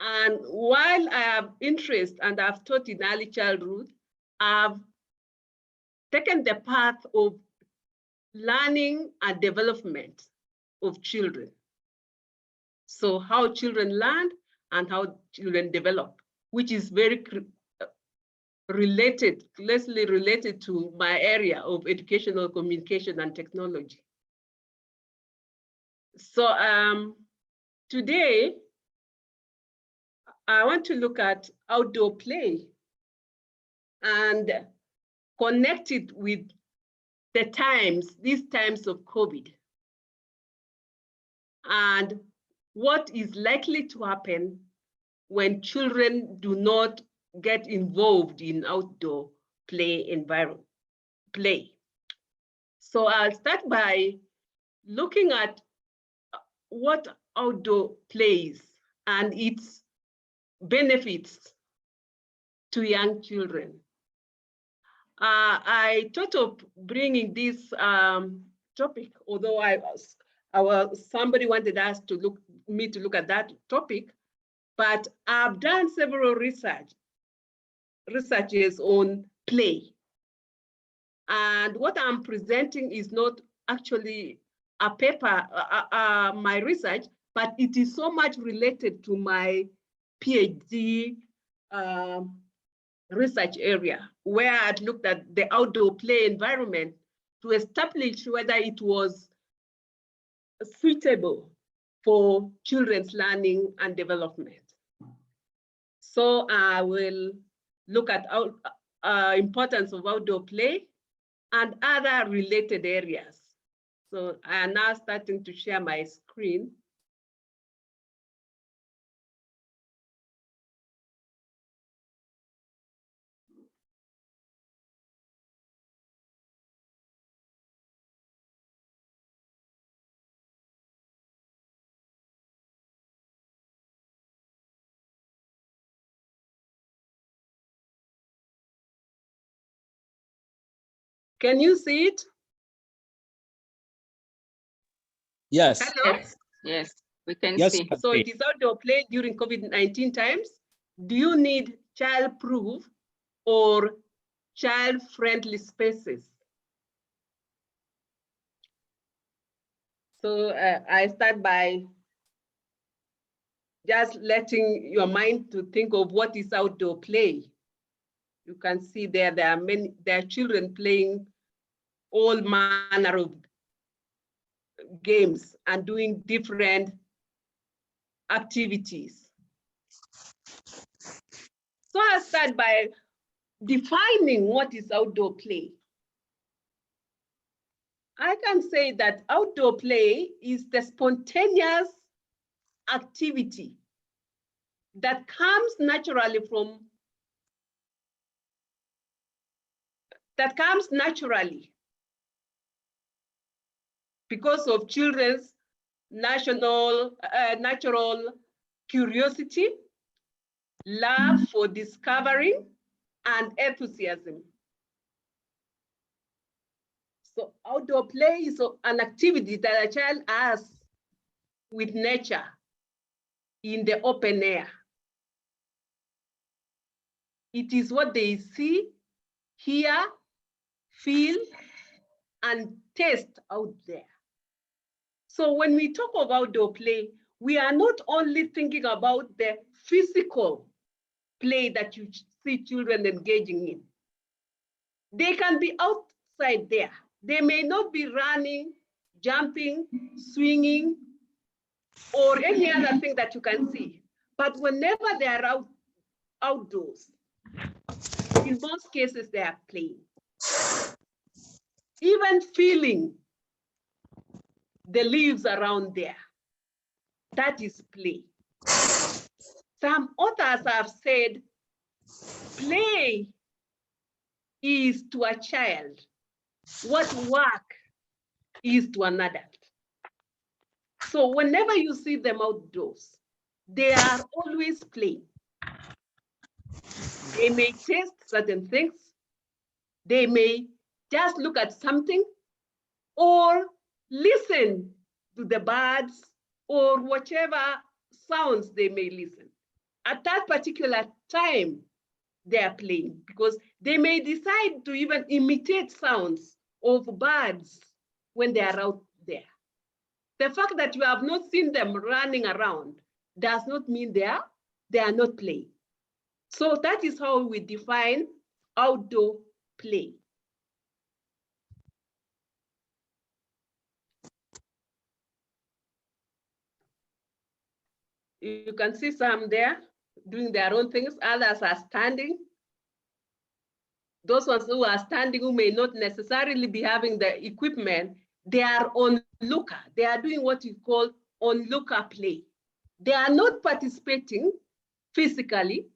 And while I have interest and I've taught in early childhood, I've taken the path of learning and development of children. So how children learn and how children develop, which is very related, closely related to my area of educational communication and technology. So today, I want to look at outdoor play and connect it with the times, these times of COVID, and what is likely to happen when children do not get involved in outdoor play environment. So I'll start by looking at what outdoor play is and its benefits to young children. I thought of bringing this topic, although somebody wanted us to look at that topic, but I've done several researches on play. And what I'm presenting is not actually a paper, my research, but it is so much related to my PhD research area, where I'd looked at the outdoor play environment to establish whether it was suitable for children's learning and development. So I will look at importance of outdoor play and other related areas. So I am now starting to share my screen. Can you see it? Yes. Hello? Yes, we can Yes, see. So it is outdoor play during COVID-19 times. Do you need child-proof or child-friendly spaces? So I start by just letting your mind to think of what is outdoor play. You can see there are children playing all manner of games and doing different activities. So I start by defining what is outdoor play. I can say that outdoor play is the spontaneous activity that comes naturally because of children's natural curiosity, love for discovering, and enthusiasm. So outdoor play is an activity that a child has with nature in the open air. It is what they see, hear, feel, and taste out there. So when we talk of outdoor play, we are not only thinking about the physical play that you see children engaging in. They can be outside there. They may not be running, jumping, swinging, or any other thing that you can see. But whenever they are outdoors, in most cases, they are playing. Even feeling the leaves around there, that is play. Some authors have said play is to a child what work is to an adult. So whenever you see them outdoors, they are always playing. They may taste certain things. They may just look at something or listen to the birds or whatever sounds they may listen. at that particular time they are playing, because they may decide to even imitate sounds of birds when they are out there. The fact that you have not seen them running around does not mean they are not playing. So that is how we define outdoor play. You can see some there doing their own things. Others are standing. Those ones who are standing, who may not necessarily be having the equipment, they are onlooker. They are doing what you call onlooker play. They are not participating physically,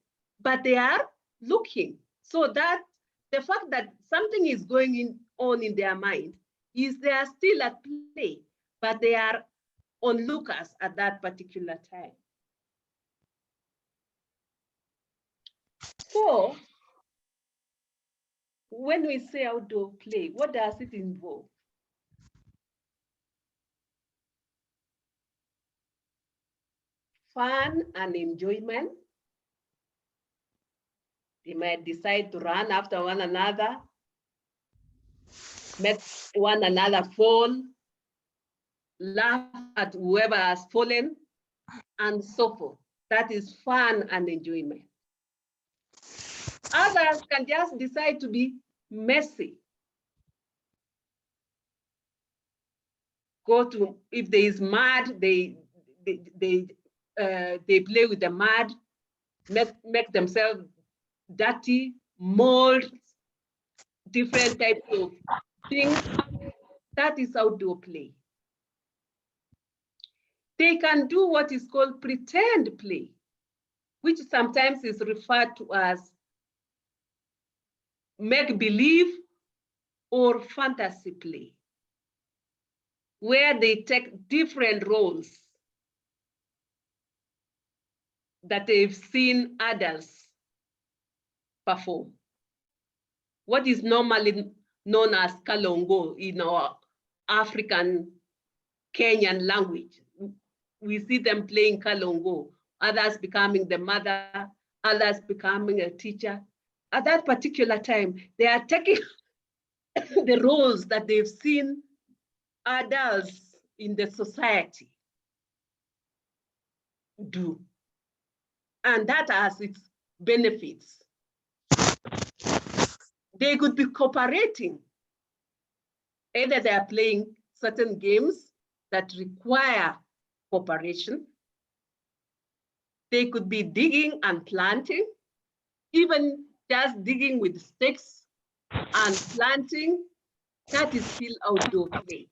but they are looking. So that the fact that something is going on in their mind is they are still at play, but they are onlookers at that particular time. So when we say outdoor play, what does it involve? Fun and enjoyment. They might decide to run after one another, make one another fall, laugh at whoever has fallen, and so forth. That is fun and enjoyment. Others can just decide to be messy. Go to, if there is mud, they play with the mud, make themselves dirty, mold, different types of things. That is outdoor play. They can do what is called pretend play, which sometimes is referred to as make-believe or fantasy play, where they take different roles that they've seen adults perform. What is normally known as kalongo in our African Kenyan language. We see them playing kalongo, others becoming the mother, others becoming a teacher. At that particular time, they are taking the roles that they've seen adults in the society do. And that has its benefits. They could be cooperating. Either they are playing certain games that require cooperation. They could be digging and planting, even just digging with sticks and planting. That is still outdoor play.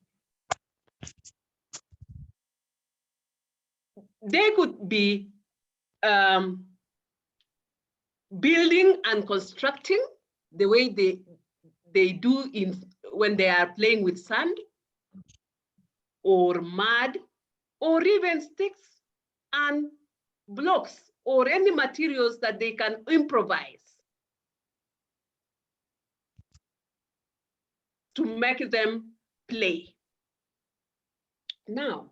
They could be building and constructing the way they do when they are playing with sand or mud, or even sticks and blocks, or any materials that they can improvise to make them play. Now,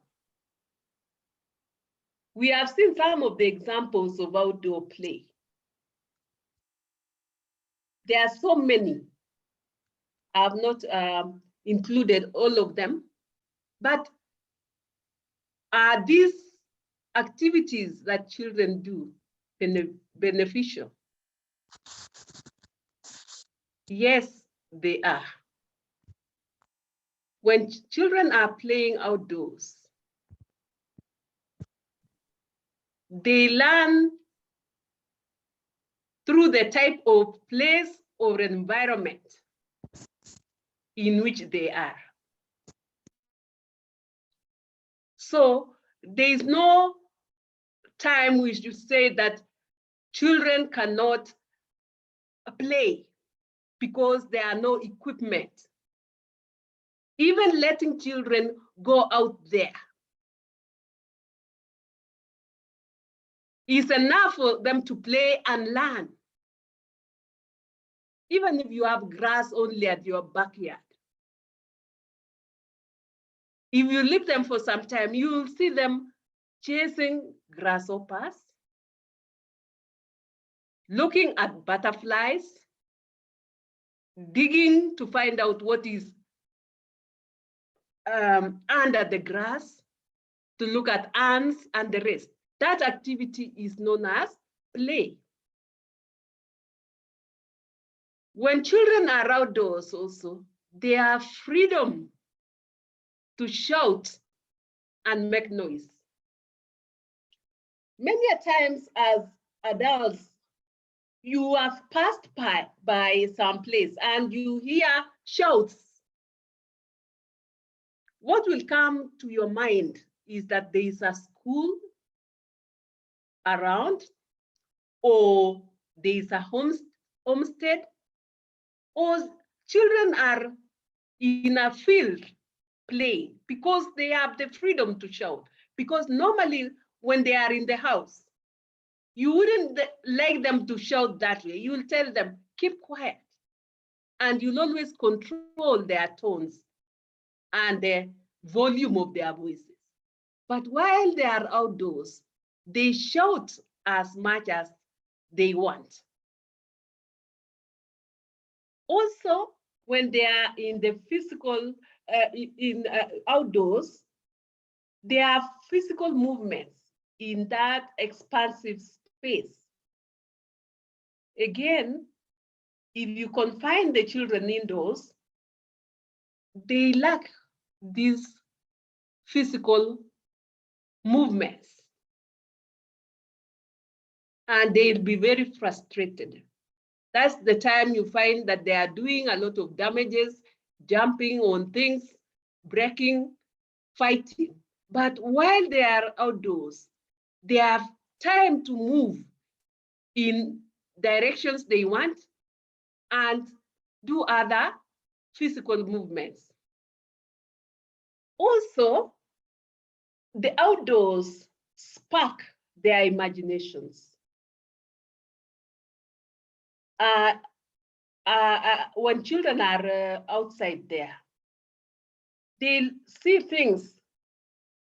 we have seen some of the examples of outdoor play. There are so many. I have not included all of them, but are these activities that children do beneficial? Yes, they are. When children are playing outdoors, they learn through the type of place or environment in which they are. So there is no time we should say that children cannot play because there are no equipment. Even letting children go out there is enough for them to play and learn. Even if you have grass only at your backyard. If you leave them for some time, you will see them chasing grasshoppers, looking at butterflies, digging to find out what is under the grass, to look at ants and the rest. That activity is known as play. When children are outdoors also, they have freedom to shout and make noise. Many a times as adults, you have passed by some place and you hear shouts. What will come to your mind is that there is a school around, or there is a homestead, or children are in a field play because they have the freedom to shout. Because normally when they are in the house, you wouldn't like them to shout that way. You will tell them, keep quiet. And you'll always control their tones and the volume of their voices. But while they are outdoors, they shout as much as they want. Also, when they are in the physical, outdoors, there are physical movements in that expansive space. Again, if you confine the children indoors, they lack these physical movements and they'll be very frustrated. That's the time you find that they are doing a lot of damages, jumping on things, breaking, fighting. But while they are outdoors, they have time to move in directions they want and do other physical movements. Also, the outdoors spark their imaginations. When children are outside there, they'll see things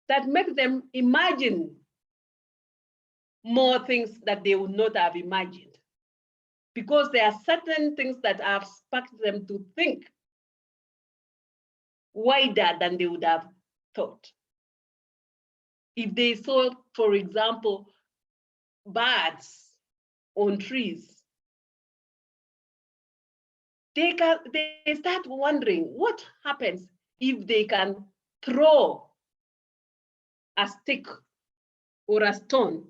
that make them imagine more things that they would not have imagined, because there are certain things that have sparked them to think wider than they would have thought. If they saw, for example, birds on trees, they start wondering what happens if they can throw a stick or a stone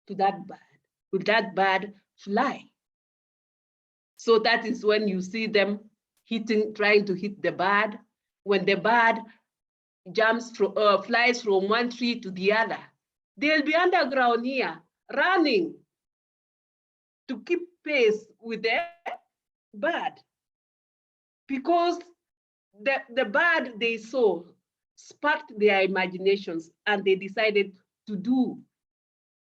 to that bird. Will that bird fly? So that is when you see them trying to hit the bird. When the bird flies from one tree to the other, they'll be underground here, running to keep pace with the bird. Because the bird they saw sparked their imaginations and they decided to do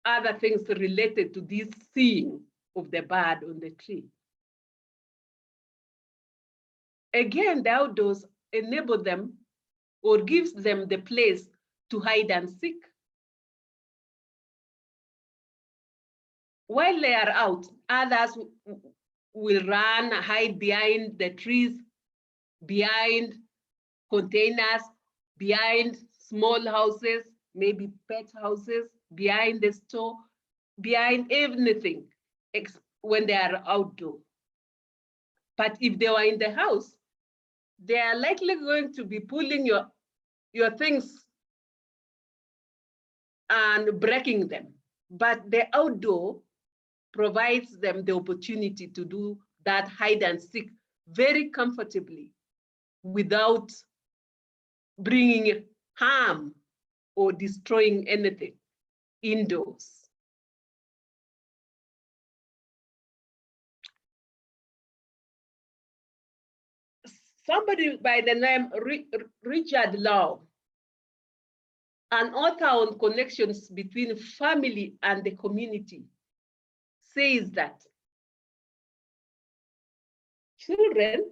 other things related to this seeing of the bird on the tree. Again, the outdoors enable them or gives them the place to hide and seek. While they are out, others will run, hide behind the trees, behind containers, behind small houses, maybe pet houses, behind the store, behind anything when they are outdoor. But if they were in the house, they are likely going to be pulling your things and breaking them. But the outdoor provides them the opportunity to do that hide and seek very comfortably without bringing harm or destroying anything indoors. Somebody by the name Richard Lau, an author on connections between family and the community, says that children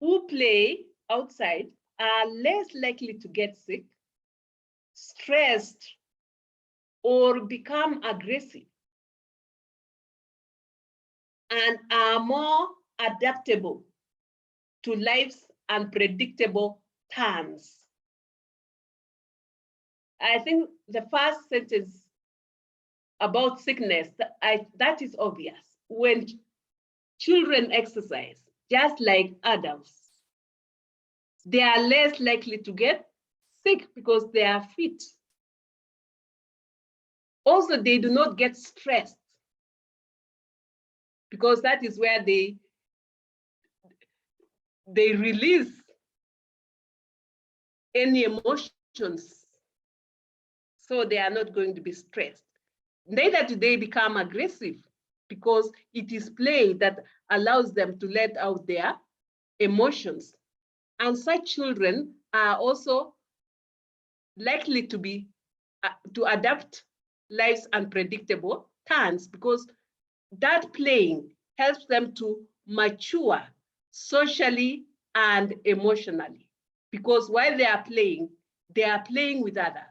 who play outside are less likely to get sick, stressed, or become aggressive. and are more adaptable to life's unpredictable turns. I think the first sentence about sickness, that is obvious. When children exercise, just like adults, they are less likely to get sick because they are fit. Also, they do not get stressed because that is where they release any emotions. So they are not going to be stressed. Neither do they become aggressive because it is play that allows them to let out their emotions. And such children are also likely to be to adapt life's unpredictable turns because that playing helps them to mature socially and emotionally. Because while they are playing with others.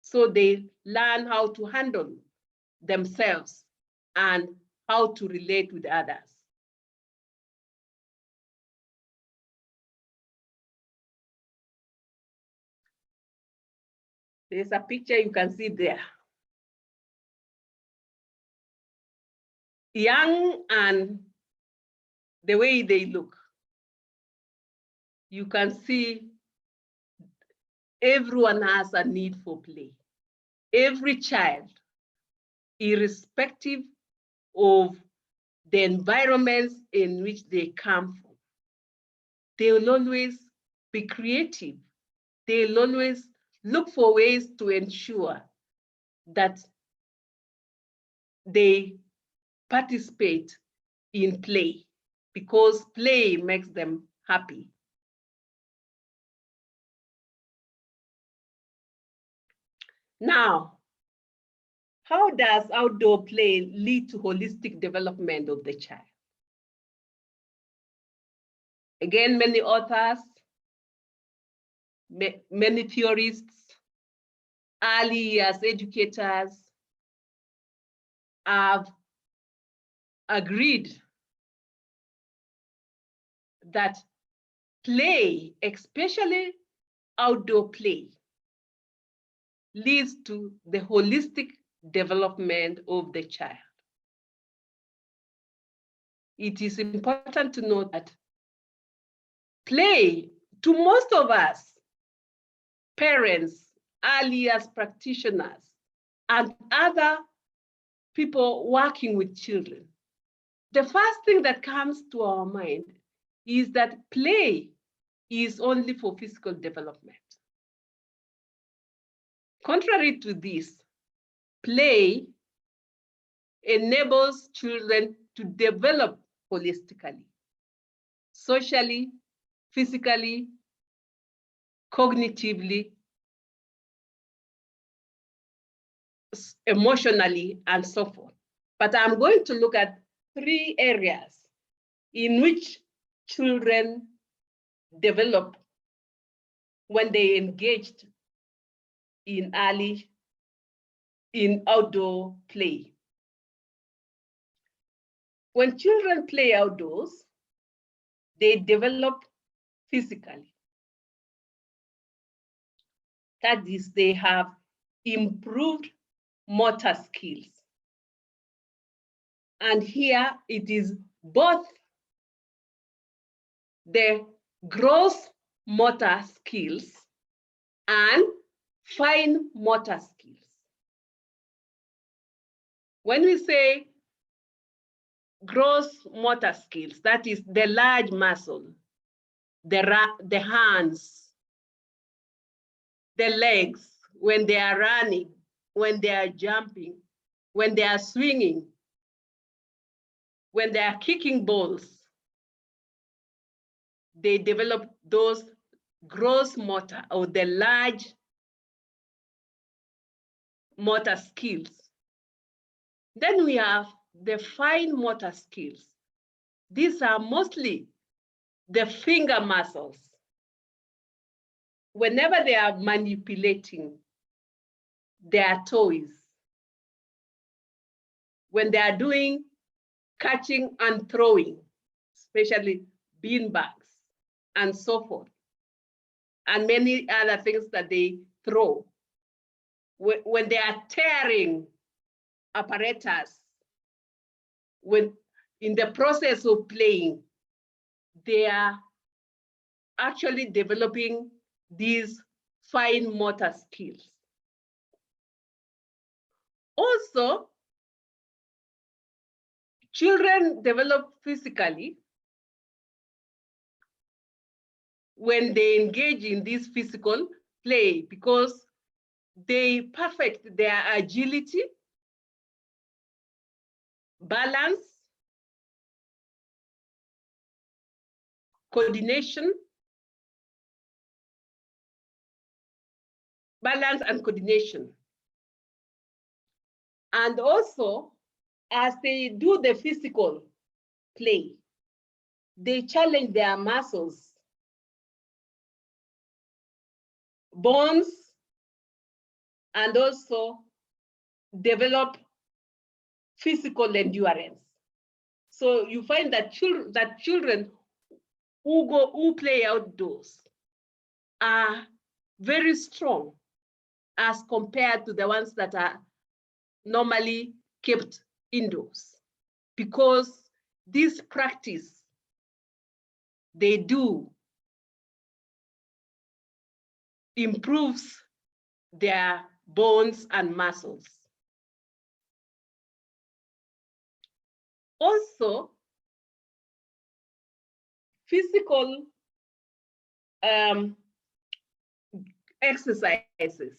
So they learn how to handle themselves and how to relate with others. There's a picture you can see there. Young and the way they look, you can see everyone has a need for play. Every child, irrespective of the environments in which they come from, they will always be creative. They will always look for ways to ensure that they participate in play because play makes them happy. Now, how does outdoor play lead to holistic development of the child? Again, many authors, many theorists, early years educators have agreed that play, especially outdoor play, leads to the holistic development of the child. It is important to note that play, to most of us, parents, early years practitioners, and other people working with children, the first thing that comes to our mind is that play is only for physical development. Contrary to this, play enables children to develop holistically, socially, physically, cognitively, emotionally, and so forth. But I'm going to look at 3 areas in which children develop when they engaged in outdoor play. When children play outdoors, they develop physically. That is, they have improved motor skills. And here it is both the gross motor skills and fine motor skills. When we say gross motor skills, that is the large muscle, the hands, the legs, when they are running, when they are jumping, when they are swinging, when they are kicking balls, they develop those gross motor or the large motor skills. Then we have the fine motor skills. These are mostly the finger muscles. Whenever they are manipulating their toys, when they are doing catching and throwing, especially bean bags and so forth, and many other things that they throw. When they are tearing apparatus, when in the process of playing, they are actually developing these fine motor skills. Also, children develop physically when they engage in this physical play because they perfect their agility, balance, coordination, balance and coordination. And also, as they do the physical play, they challenge their muscles, bones, and also develop physical endurance. So you find that children who play outdoors are very strong as compared to the ones that are normally kept indoors, because this practice they do improves their bones and muscles. Also, physical exercises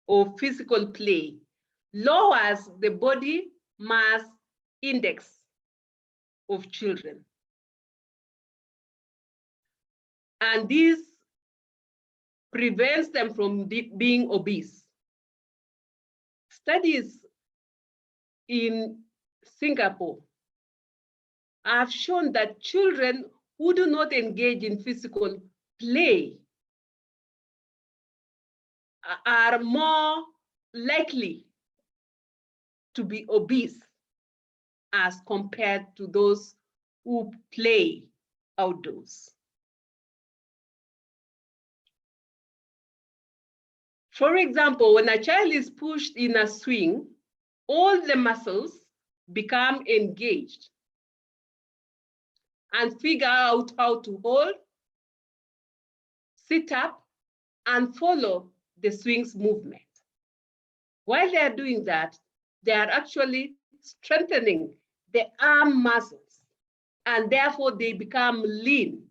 or physical play lowers the body mass index of children. And this prevents them from being obese. Studies in Singapore have shown that children who do not engage in physical play are more likely to be obese as compared to those who play outdoors. For example, when a child is pushed in a swing, all the muscles become engaged and figure out how to hold, sit up, and follow the swing's movement. While they are doing that, they are actually strengthening the arm muscles, and therefore they become lean.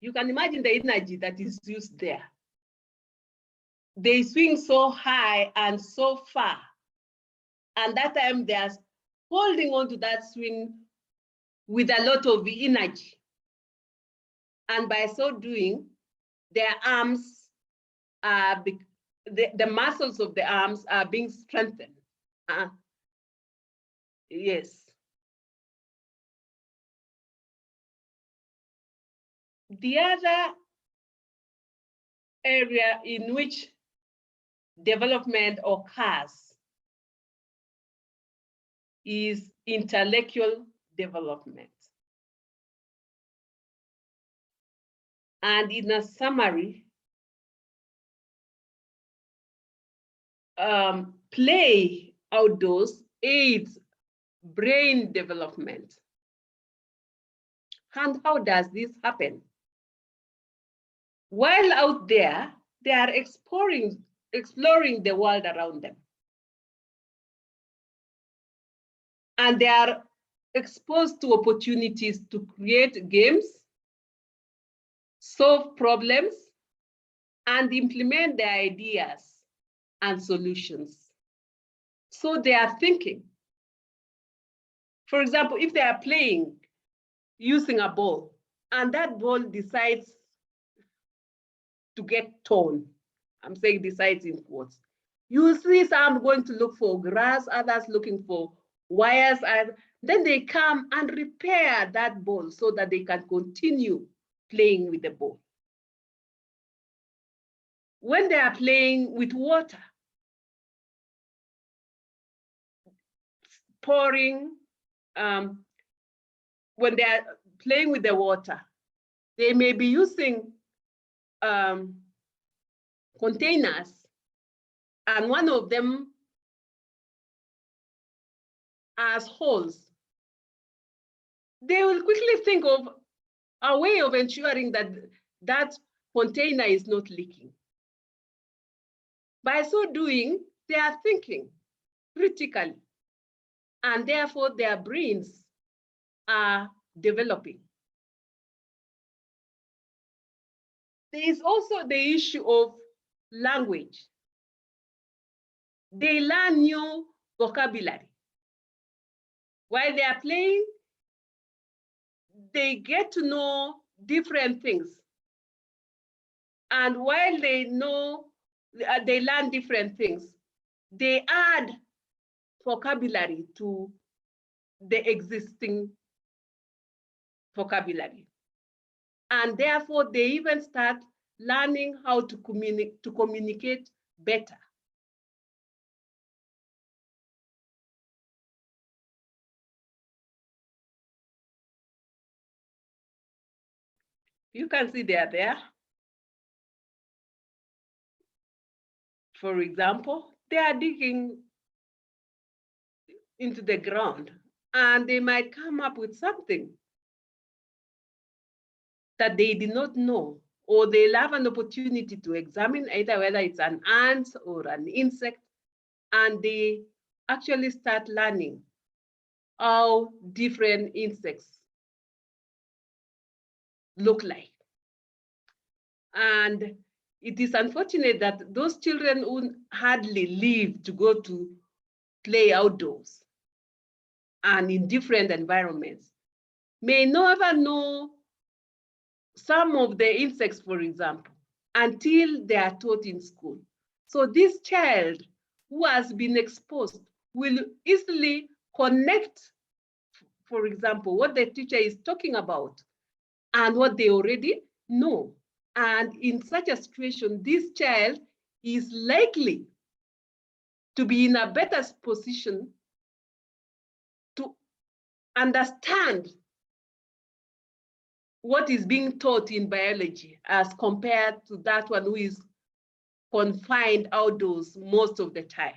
You can imagine the energy that is used there. They swing so high and so far, and that time they are holding on to that swing with a lot of energy. And by so doing, their arms are, the muscles of the arms are being strengthened. Yes. The other area in which development occurs is intellectual development. And in a summary, play outdoors aids brain development. And how does this happen? While out there, they are exploring the world around them. And they are exposed to opportunities to create games, solve problems, and implement their ideas and solutions. So they are thinking. For example, if they are playing using a ball, and that ball decides to get torn, I'm saying decides in quotes, you see some going to look for grass, others looking for wires, and then they come and repair that ball so that they can continue playing with the ball. when they are playing with water, pouring, when they are playing with the water, they may be using containers, and one of them has holes. They will quickly think of a way of ensuring that that container is not leaking. By so doing, they are thinking critically, and therefore their brains are developing. There is also the issue of language. They learn new vocabulary. While they are playing, they get to know different things. And while they learn different things, they add vocabulary to the existing vocabulary. And therefore, they even start learning how to communicate better. You can see they are there. For example, they are digging into the ground, and they might come up with something that they did not know, or they'll have an opportunity to examine either whether it's an ant or an insect, and they actually start learning how different insects look like. And it is unfortunate that those children who hardly live to go to play outdoors and in different environments may never know some of the insects, for example, until they are taught in school. So this child who has been exposed will easily connect, for example, what the teacher is talking about and what they already know. And in such a situation, this child is likely to be in a better position to understand what is being taught in biology as compared to that one who is confined outdoors most of the time.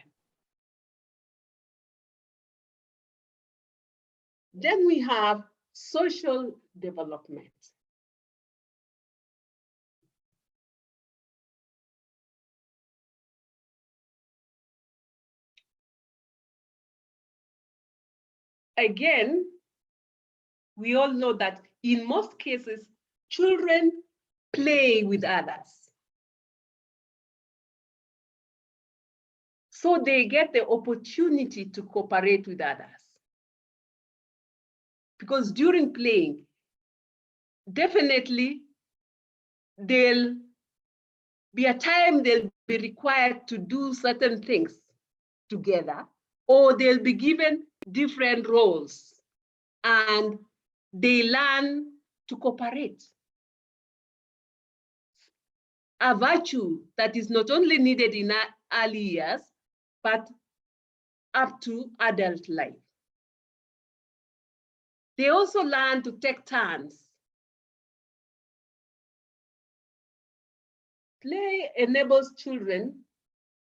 Then we have social development. Again, we all know that in most cases, children play with others. So they get the opportunity to cooperate with others. Because during playing, definitely there'll be a time they'll be required to do certain things together, or they'll be given different roles and they learn to cooperate. A virtue that is not only needed in early years, but up to adult life. They also learn to take turns. Play enables children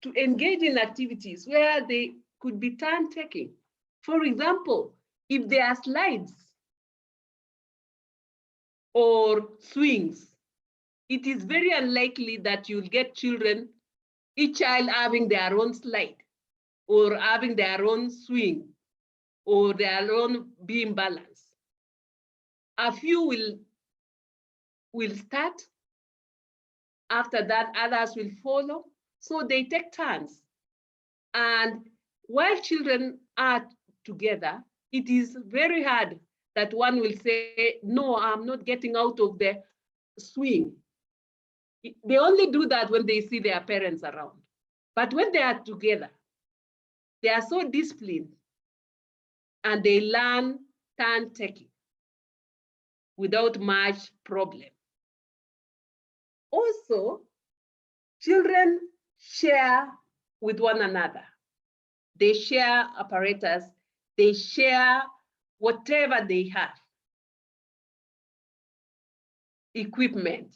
to engage in activities where they could be turn taking. For example, if there are slides or swings, it is very unlikely that you'll get children, each child having their own slide or having their own swing or their own beam balance. A few will start. After that, others will follow. So they take turns. And while children are together, it is very hard that one will say, no, I'm not getting out of the swing. They only do that when they see their parents around. But when they are together, they are so disciplined and they learn turn taking without much problem. Also, Children share with one another. They share apparatus, they share whatever they have, equipment,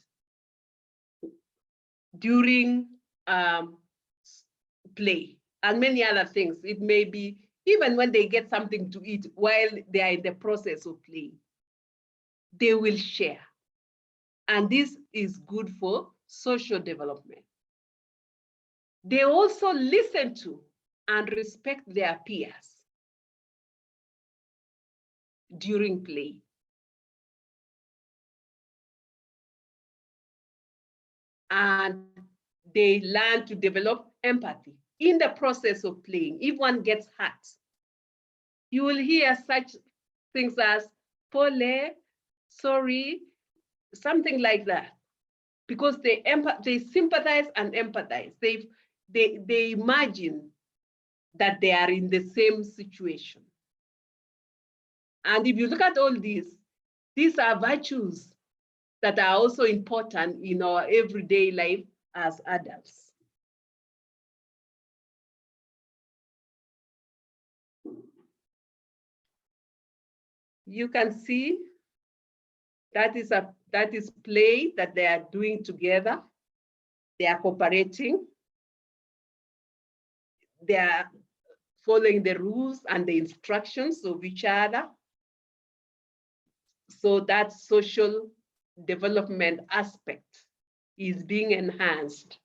during play and many other things. It may be even when they get something to eat while they are in the process of playing, they will share. And this is good for social development. They also listen to and respect their peers during play. And they learn to develop empathy in the process of playing. If one gets hurt, you will hear such things as pole, sorry, something like that, because they sympathize and empathize. They imagine that they are in the same situation. And if you look at all these are virtues that are also important in our everyday life as adults. You can see that is play that they are doing together. They are cooperating. They are following the rules and the instructions of each other. So that social development aspect is being enhanced.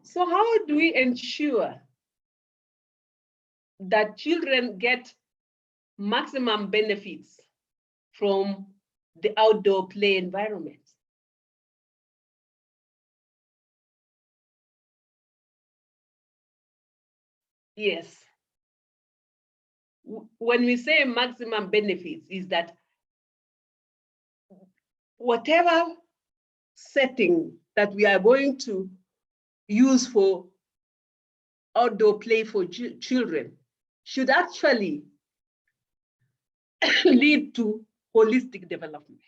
So how do we ensure that children get maximum benefits from the outdoor play environment? Yes. When we say maximum benefits, is that whatever setting that we are going to use for outdoor play for children should actually lead to holistic development,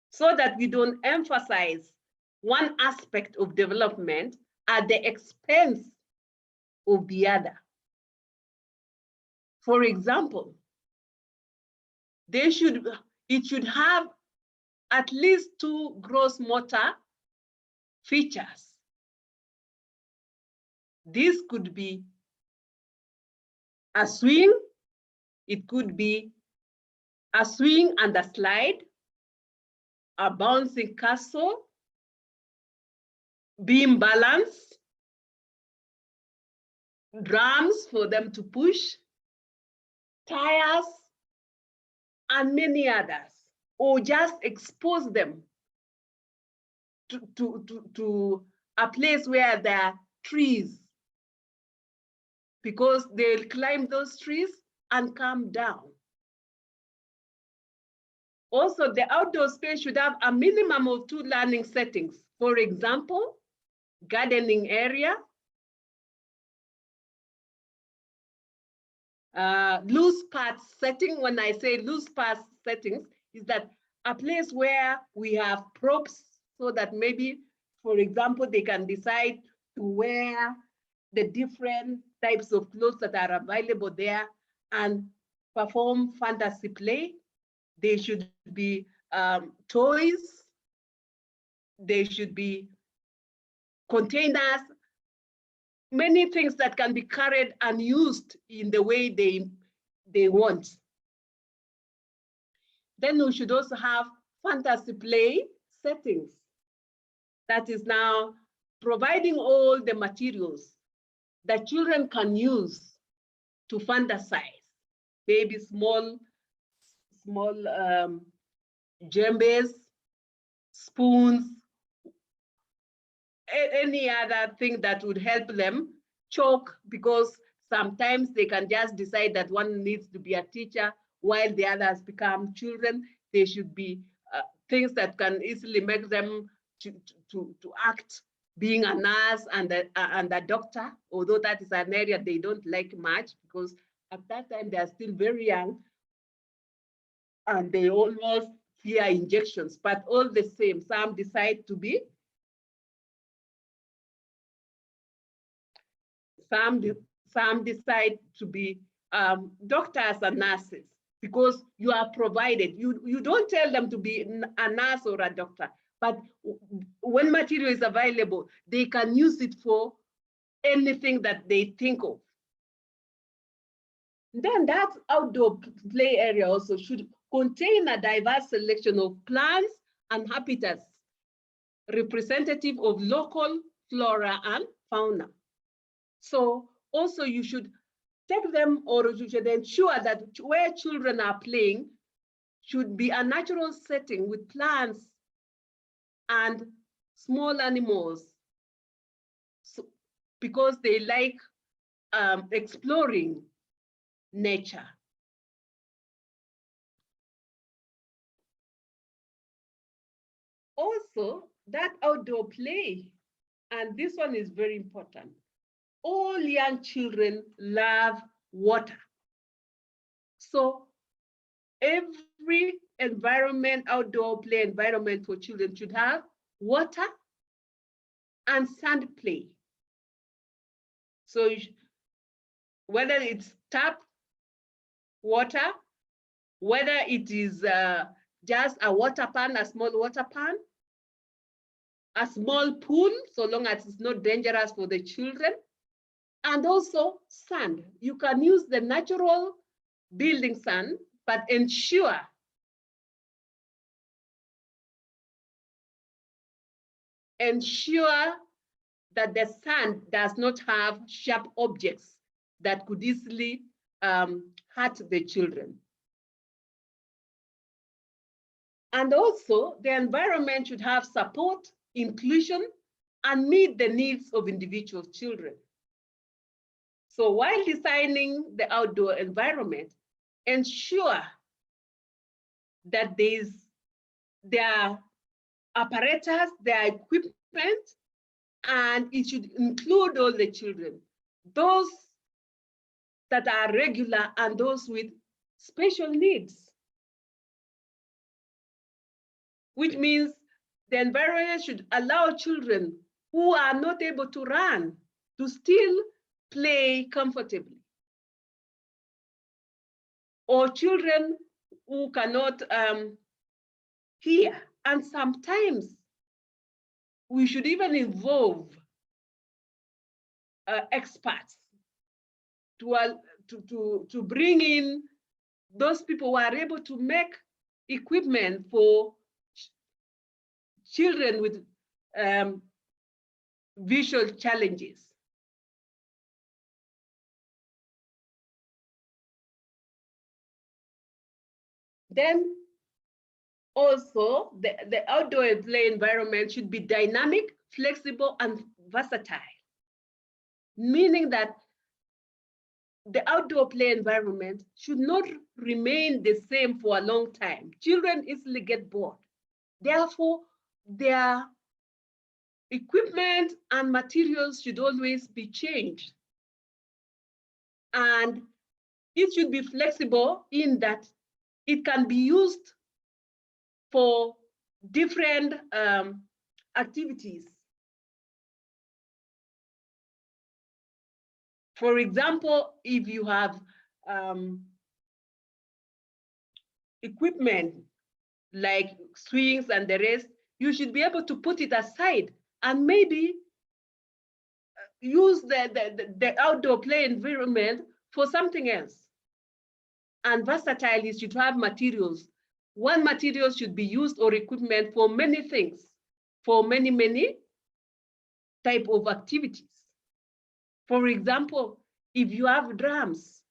so that we don't emphasize one aspect of development at the expense of the other. For example, it should have at least 2 gross motor features. This could be a swing, it could be a swing and a slide, a bouncing castle, beam balance, drums for them to push, tires, and many others, or just expose them to a place where there are trees, because they'll climb those trees and come down. Also, the outdoor space should have a minimum of 2 learning settings. For example, gardening area, loose parts setting. When I say loose parts settings, is that a place where we have props, so that maybe, for example, they can decide to wear the different types of clothes that are available there and perform fantasy play. They should be toys. They should be containers, many things that can be carried and used in the way they want. Then we should also have fantasy play settings. That is now providing all the materials that children can use to fantasize. Maybe small djembes, spoons, any other thing that would help them, chalk, because sometimes they can just decide that one needs to be a teacher while the others become children. They should be things that can easily make them to act being a nurse and a doctor, although that is an area they don't like much, because at that time they are still very young. and they almost fear injections, but all the same, some decide to be, some decide to be doctors and nurses because you are provided. You don't tell them to be a nurse or a doctor, but when material is available, they can use it for anything that they think of. Then that outdoor play area also should contain a diverse selection of plants and habitats representative of local flora and fauna. So also you should take them, or you should ensure that where children are playing should be a natural setting with plants and small animals, so, because they like exploring nature. Also, that outdoor play, and this one is very important, all young children love water. So every environment, outdoor play environment for children should have water and sand play. So whether it's tap water, whether it is just a water pan, a small water pan, a small pool, so long as it's not dangerous for the children, and also sand. You can use the natural building sand, but ensure that the sand does not have sharp objects that could easily hurt the children. And also, the environment should have support, inclusion, and meet the needs of individual children. So while designing the outdoor environment, ensure that there are apparatus, there are equipment, and it should include all the children, those that are regular and those with special needs, which means the environment should allow children who are not able to run to still play comfortably, or children who cannot hear. And sometimes we should even involve experts to bring in those people who are able to make equipment for children with visual challenges. Then also the outdoor play environment should be dynamic, flexible, and versatile, meaning that the outdoor play environment should not remain the same for a long time. Children easily get bored. Therefore, their equipment and materials should always be changed. And it should be flexible in that it can be used for different activities. For example, if you have equipment like swings and the rest, you should be able to put it aside and maybe use the outdoor play environment for something else. And versatile is you have materials. One material should be used or equipment for many things, for many type of activities. For example, if you have drums,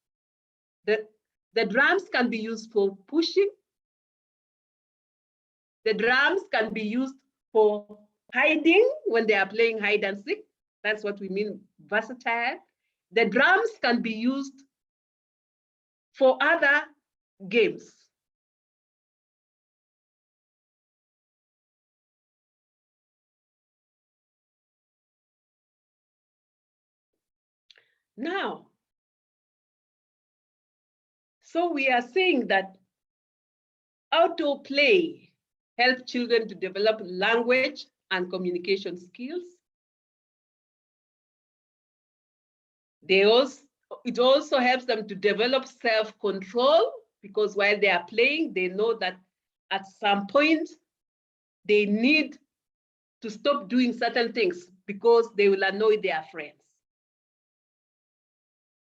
the drums can be used for pushing. The drums can be used for hiding when they are playing hide and seek. That's what we mean versatile. The drums can be used for other games. Now, so we are saying that Outdoor play helps children to develop language and communication skills. It also helps them to develop self-control, because while they are playing, they know that at some point they need to stop doing certain things because they will annoy their friends.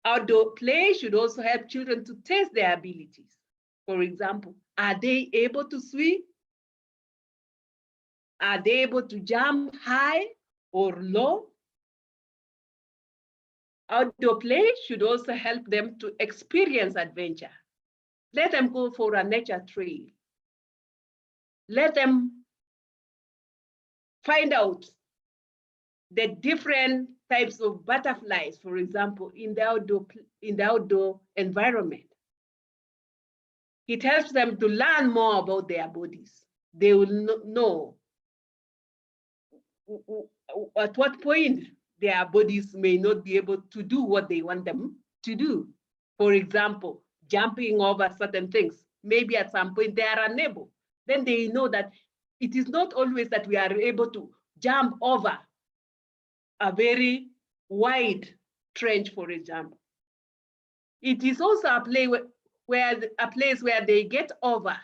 Outdoor play should also help children to test their abilities. For example, are they able to swim? Are they able to jump high or low? Outdoor play should also help them to experience adventure. Let them go for a nature trail. Let them find out the different types of butterflies, for example, in the outdoor environment. It helps them to learn more about their bodies. They will know at what point their bodies may not be able to do what they want them to do. For example, jumping over certain things. Maybe at some point they are unable. Then they know that it is not always that we are able to jump over a very wide trench, for example. It is also a place where they get over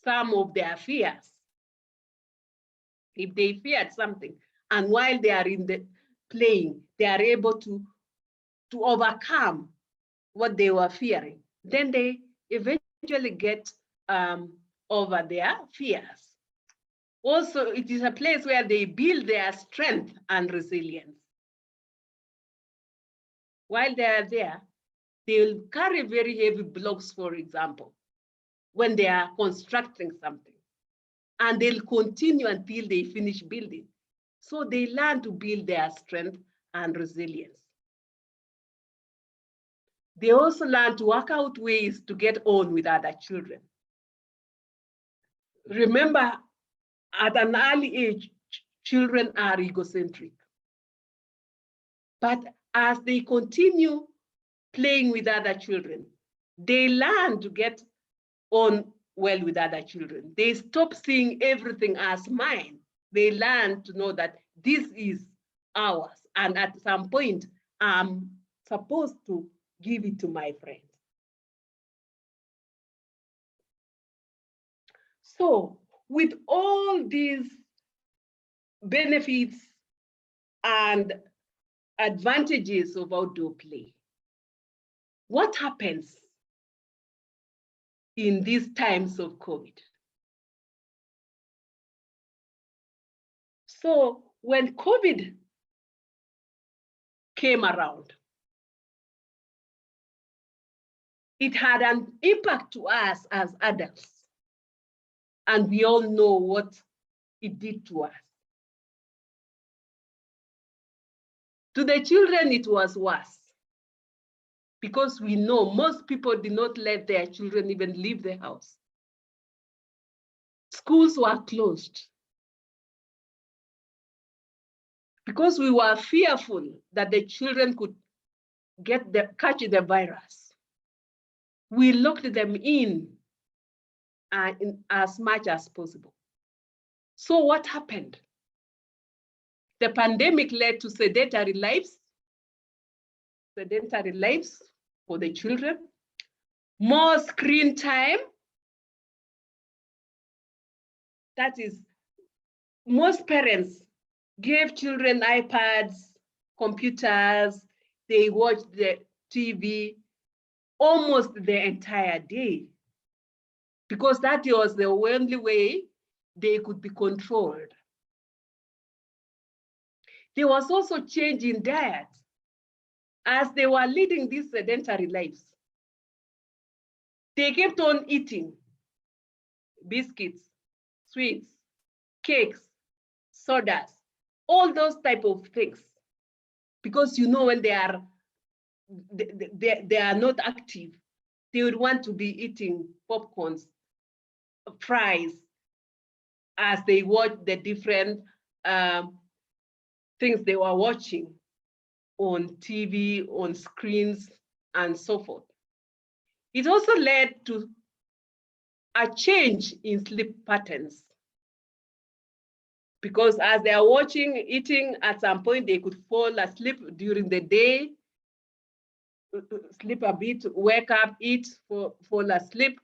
some of their fears. If they feared something, and while they are in the playing, they are able to overcome what they were fearing, then they eventually get over their fears. Also, it is a place where they build their strength and resilience. While they are there, they will carry very heavy blocks, for example, when they are constructing something. And they'll continue until they finish building. So they learn to build their strength and resilience. They also learn to work out ways to get on with other children. Remember, at an early age, children are egocentric. But as they continue playing with other children, they learn to get on well with other children. They stop seeing everything as mine. They learn to know that this is ours, and at some point, I'm supposed to give it to my friend. So with all these benefits and advantages of outdoor play, what happens in these times of COVID? So when COVID came around, it had an impact to us as adults. And we all know what it did to us. To the children, it was worse, because we know most people did not let their children even leave the house. Schools were closed because we were fearful that the children could catch the virus. We locked them in as much as possible. So what happened? The pandemic led to sedentary lives for the children, more screen time. That is, most parents gave children iPads, computers, they watched the TV almost the entire day, because that was the only way they could be controlled. There was also change in diet. As they were leading these sedentary lives, they kept on eating biscuits, sweets, cakes, sodas, all those type of things. Because you know, when they are not active, they would want to be eating popcorns, fries, as they watch the different things they were watching on TV, on screens, and so forth. It also led to a change in sleep patterns. Because as they are watching, eating, at some point they could fall asleep during the day, sleep a bit, wake up, eat, fall asleep.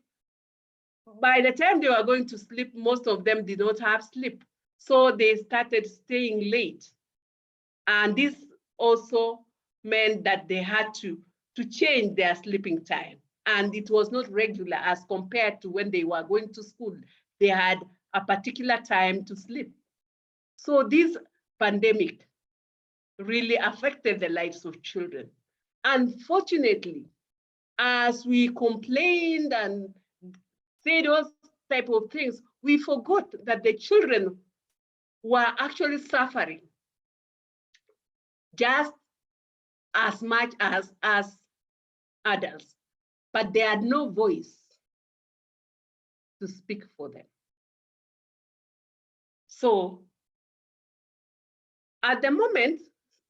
By the time they were going to sleep, most of them did not have sleep. So they started staying late. And this also meant that they had to change their sleeping time. And it was not regular as compared to when they were going to school. They had a particular time to sleep. So this pandemic really affected the lives of children. Unfortunately, as we complained and said those type of things, we forgot that the children were actually suffering just as much as adults, but they had no voice to speak for them. So at the moment,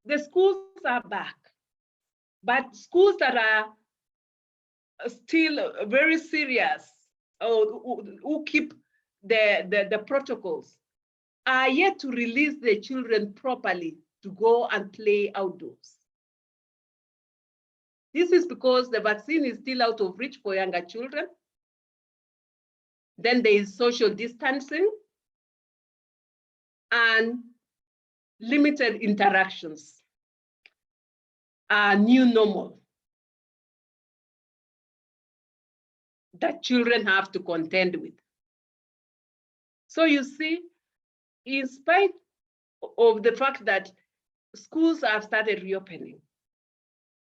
the schools are back, but schools that are still very serious or who keep the protocols are yet to release the children properly to go and play outdoors. This is because the vaccine is still out of reach for younger children. Then there is social distancing and limited interactions, a new normal that children have to contend with. So you see, in spite of the fact that schools have started reopening,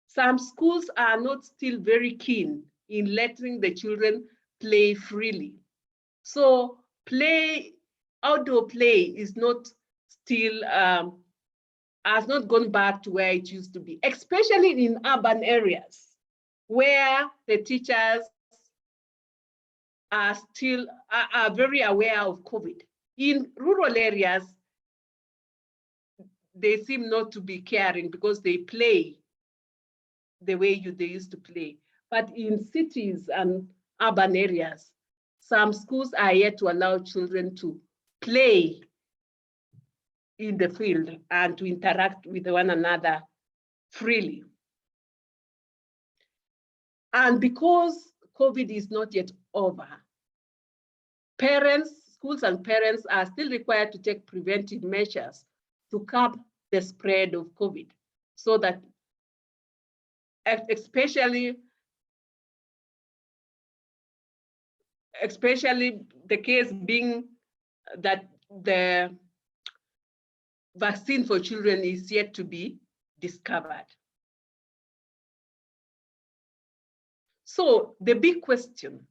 some schools are not still very keen in letting the children play freely. So outdoor play is not still, has not gone back to where it used to be, especially in urban areas where the teachers are still are very aware of COVID. In rural areas, they seem not to be caring because they play the way they used to play. But in cities and urban areas, some schools are yet to allow children to play in the field and to interact with one another freely. And because COVID is not yet over, schools and parents are still required to take preventive measures to curb the spread of COVID, so that especially the case being that the vaccine for children is yet to be discovered. So the big question,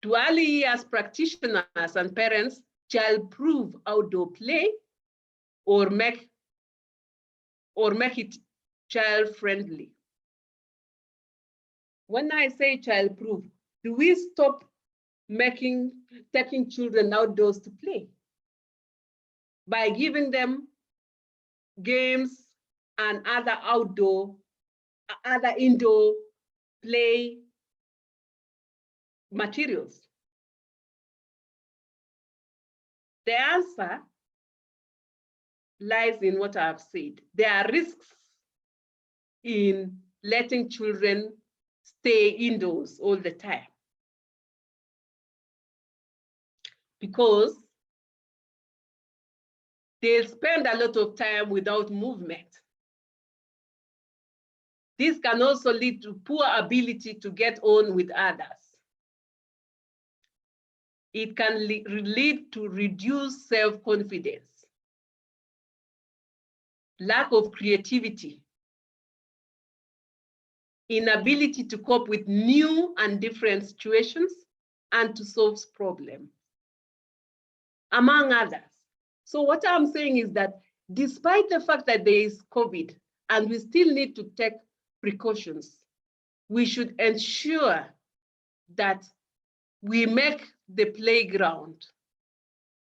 do early years practitioners and parents child-proof outdoor play or make it child-friendly? When I say child-proof, do we stop taking children outdoors to play by giving them games and other indoor play materials? The answer lies in what I've said. There are risks in letting children stay indoors all the time, because they spend a lot of time without movement. This can also lead to poor ability to get on with others. It can lead to reduced self-confidence, lack of creativity, inability to cope with new and different situations, and to solve problems, among others. So what I'm saying is that despite the fact that there is COVID and we still need to take precautions, we should ensure that we make the playground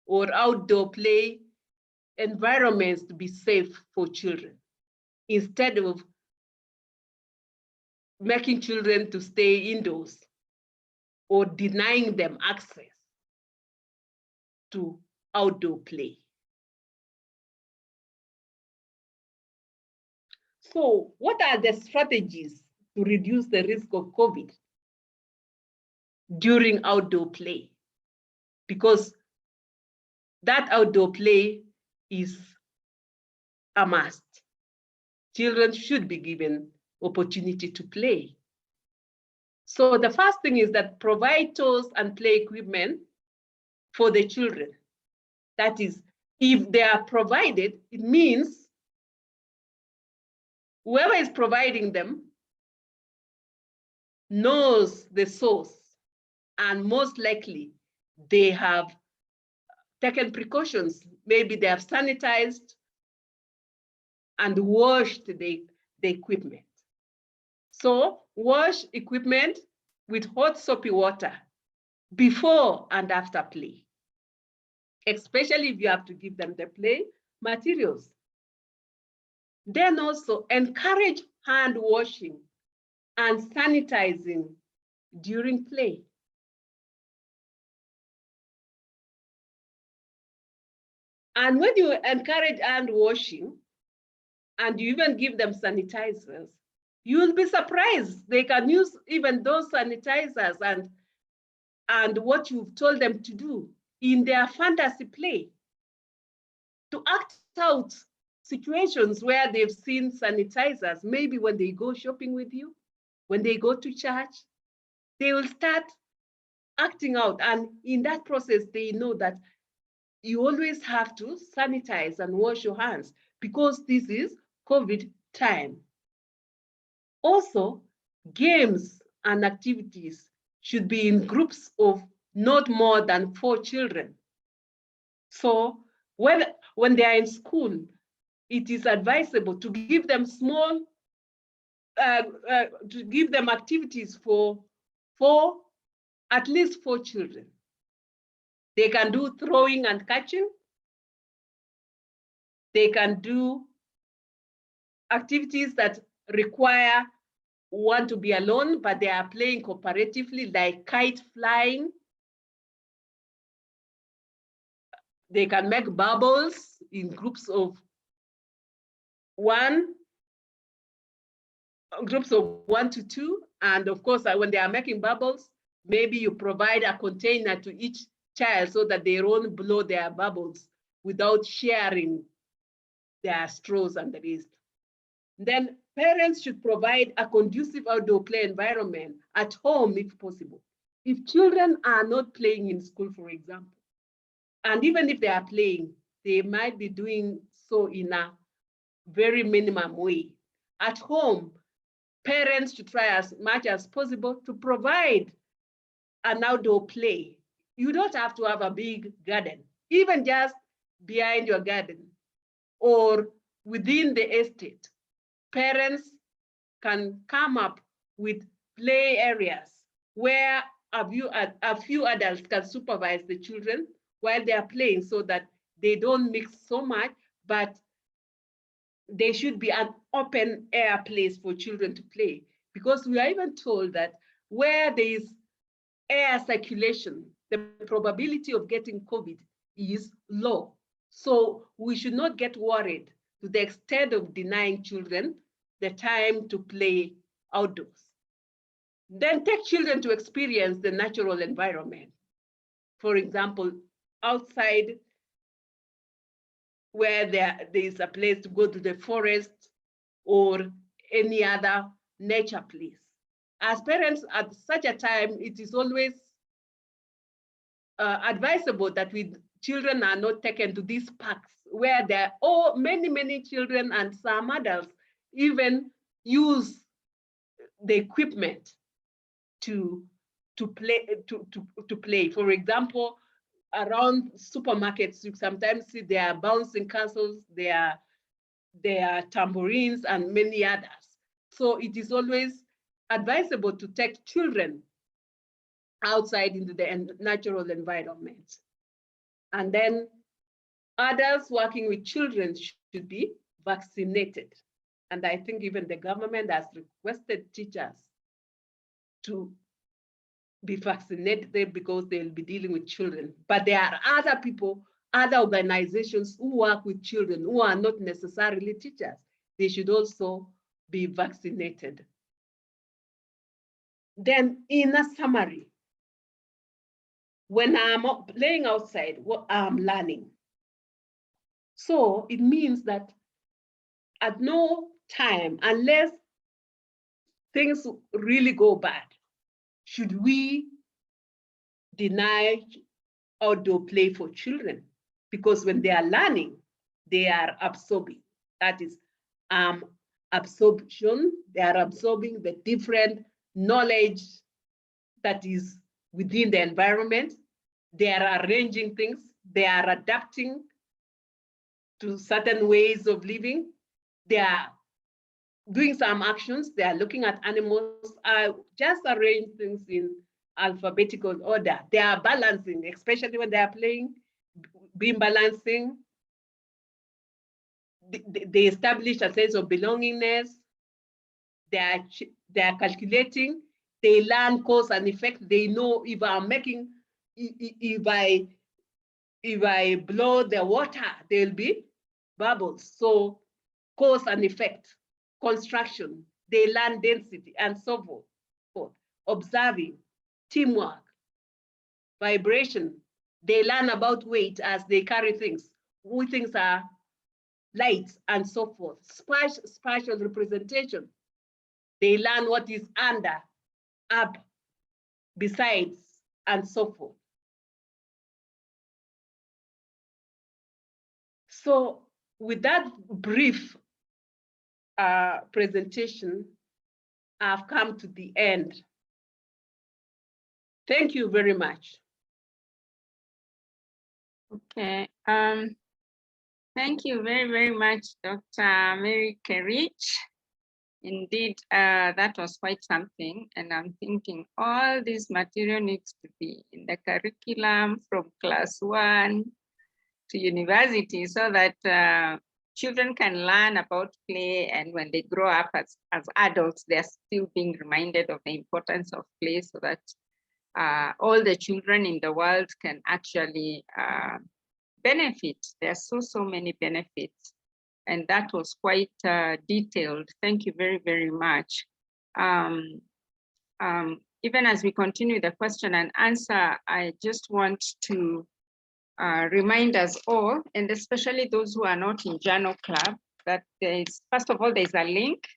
or outdoor play environments to be safe for children, instead of making children to stay indoors or denying them access to outdoor play. So what are the strategies to reduce the risk of COVID during outdoor play? Because that outdoor play is a must. Children should be given opportunity to play. So the first thing is that provide toys and play equipment for the children. That is, if they are provided, it means whoever is providing them knows the source, and most likely they have taken precautions. Maybe they have sanitized and washed the equipment. So wash equipment with hot soapy water before and after play, especially if you have to give them the play materials. Then also encourage hand washing and sanitizing during play. And when you encourage hand washing and you even give them sanitizers, you'll be surprised. They can use even those sanitizers and what you've told them to do in their fantasy play to act out situations where they've seen sanitizers. Maybe when they go shopping with you, when they go to church, they will start acting out. And in that process, they know that you always have to sanitize and wash your hands because this is COVID time. Also, games and activities should be in groups of not more than 4 children. So when they are in school, it is advisable to give them to give them activities for at least 4 children. They can do throwing and catching. They can do activities that require one to be alone, but they are playing cooperatively, like kite flying. They can make bubbles in groups of 1 to 2. And of course, when they are making bubbles, maybe you provide a container to each child so that they won't blow their bubbles without sharing their straws and the rest. Then parents should provide a conducive outdoor play environment at home if possible. If children are not playing in school, for example, and even if they are playing, they might be doing so in a very minimum way. At home, parents should try as much as possible to provide an outdoor play. You don't have to have a big garden, even just behind your garden or within the estate. Parents can come up with play areas where a few adults can supervise the children while they are playing so that they don't mix so much, but they should be an open air place for children to play. Because we are even told that where there is air circulation, the probability of getting COVID is low. So we should not get worried to the extent of denying children the time to play outdoors. Then take children to experience the natural environment. For example, outside where there is a place to go to the forest or any other nature place. As parents, at such a time, it is always advisable that children are not taken to these parks where there are many children and some adults even use the equipment to play. For example, around supermarkets, you sometimes see there are bouncing castles, there are tambourines and many others. So it is always advisable to take children outside into the natural environment. And then adults working with children should be vaccinated. And I think even the government has requested teachers to be vaccinated because they'll be dealing with children. But there are other people, other organizations who work with children who are not necessarily teachers. They should also be vaccinated. Then in a summary, when I'm playing outside, what I'm learning. So it means that at no time, unless things really go bad, should we deny outdoor play for children? Because when they are learning, they are absorbing. That is absorption. They are absorbing the different knowledge that is within the environment. They are arranging things. They are adapting to certain ways of living. They are doing some actions. They are looking at animals. Just arrange things in alphabetical order. They are balancing, especially when they are playing, being balancing. They establish a sense of belongingness. They are calculating. They learn cause and effect. They know if I'm making, if I blow the water, there'll be bubbles. So cause and effect, construction, they learn density and so forth. Observing, teamwork, vibration. They learn about weight as they carry things, who things are light and so forth. Spatial representation. They learn what is under, up, besides, and so forth. So with that brief presentation, I've come to the end. Thank you very much. Okay. Thank you very, very much, Dr. Mary Kerich. Indeed, that was quite something. And I'm thinking all this material needs to be in the curriculum from class 1 to university so that children can learn about play, and when they grow up as adults, they're still being reminded of the importance of play so that all the children in the world can actually benefit. There are so many benefits. And that was quite detailed. Thank you very, very much. Even as we continue the question and answer, I just want to remind us all, and especially those who are not in Journal Club, that first of all, there's a link.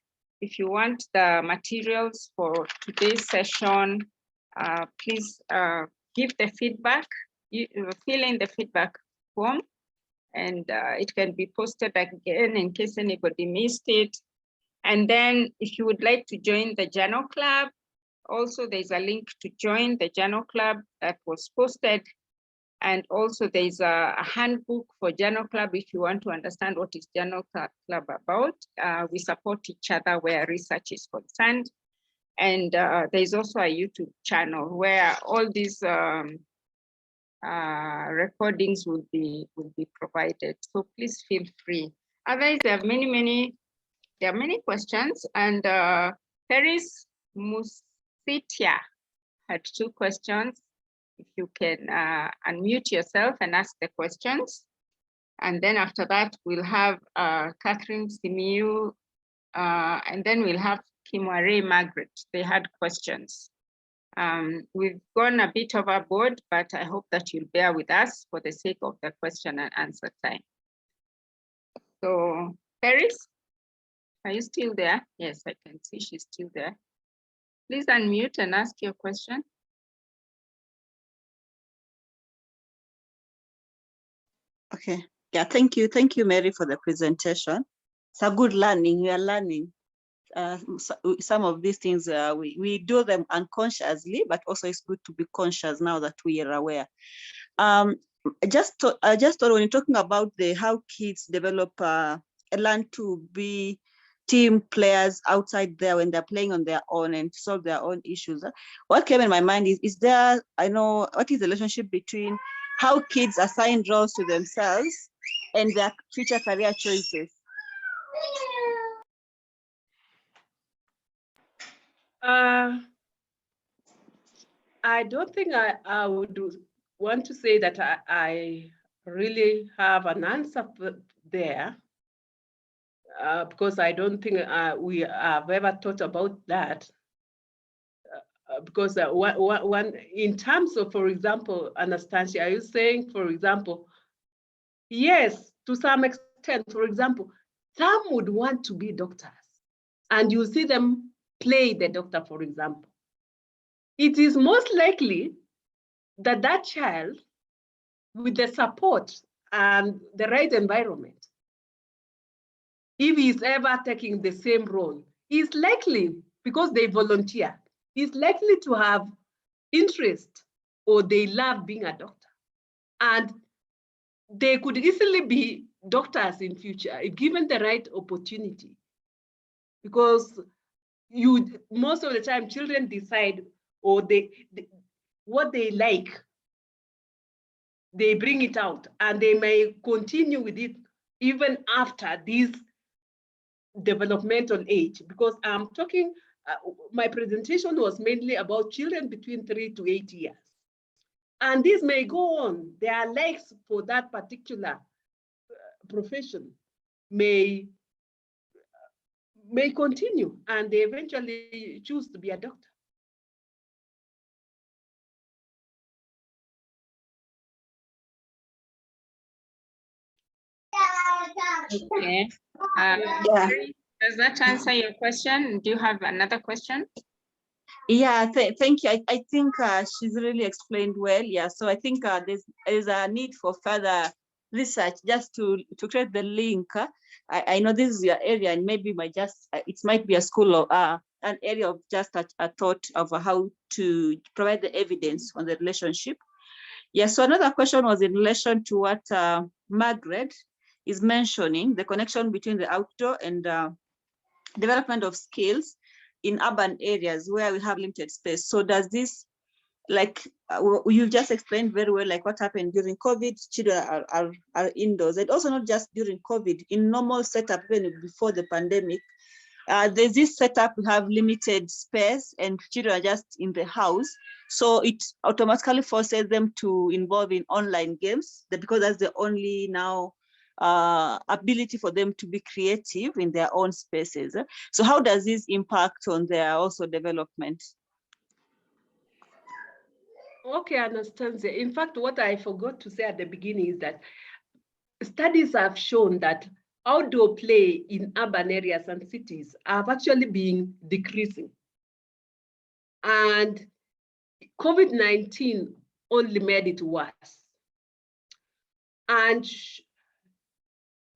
If you want the materials for today's session, please give the feedback, fill in the feedback form, and it can be posted again in case anybody missed it. And then if you would like to join the Journal Club, also there's a link to join the Journal Club that was posted. And also there's a handbook for Journal Club if you want to understand what is Journal Club about. We support each other where research is concerned. And there's also a YouTube channel where all these recordings will be provided. So please feel free. Otherwise, there are many questions, and Paris Musitia had 2 questions. If you can unmute yourself and ask the questions. And then after that, we'll have Catherine Simiu, and then we'll have Kimware Margaret. They had questions. We've gone a bit overboard, but I hope that you'll bear with us for the sake of the question and answer time. So, Paris, are you still there? Yes, I can see she's still there. Please unmute and ask your question. Okay. Yeah, thank you. Thank you, Mary, for the presentation. It's a good learning. We are learning. Some of these things, we do them unconsciously, but also it's good to be conscious now that we are aware. I just thought when you're talking about how kids develop, learn to be team players outside there when they're playing on their own and solve their own issues. What came in my mind is there, what is the relationship between how kids assign roles to themselves and their future career choices? I don't think I would want to say that I really have an answer there, because I don't think we have ever thought about that. Because one, in terms of, for example, Anastasia, are you saying, for example, yes, to some extent, for example, some would want to be doctors, and you see them play the doctor, for example. It is most likely that that child, with the support and the right environment, if he's ever taking the same role, is likely, because they volunteer, is likely to have interest, or they love being a doctor. And they could easily be doctors in future if given the right opportunity. Because most of the time children decide, or what they like, they bring it out, and they may continue with it even after this developmental age. Because I'm talking, my presentation was mainly about children between 3 to 8 years. And this may go on. Their likes for that particular profession may continue, and they eventually choose to be a doctor. Okay. Does that answer your question? Do you have another question? Yeah, thank you. I think she's really explained well. Yeah, so I think there's a need for further research just to create the link. I know this is your area, and maybe it might be a school of an area of just a thought of how to provide the evidence on the relationship. Yeah, so another question was in relation to what Margaret is mentioning, the connection between the outdoor and development of skills in urban areas where we have limited space. So does this, like you just explained very well, like what happened during COVID, children are indoors, and also not just during COVID, in normal setup, even before the pandemic, there's this setup, we have limited space and children are just in the house. So it automatically forces them to involve in online games, because that's the only now ability for them to be creative in their own spaces. So how does this impact on their also development? Okay, Anastasia. In fact, what I forgot to say at the beginning is that studies have shown that outdoor play in urban areas and cities have actually been decreasing. And COVID-19 only made it worse. And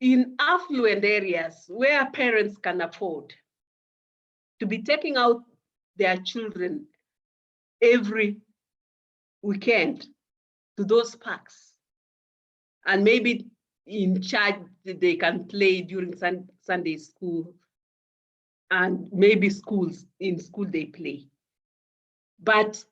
in affluent areas where parents can afford to be taking out their children every weekend to those parks, and maybe in church they can play during Sunday school, and maybe in school they play. But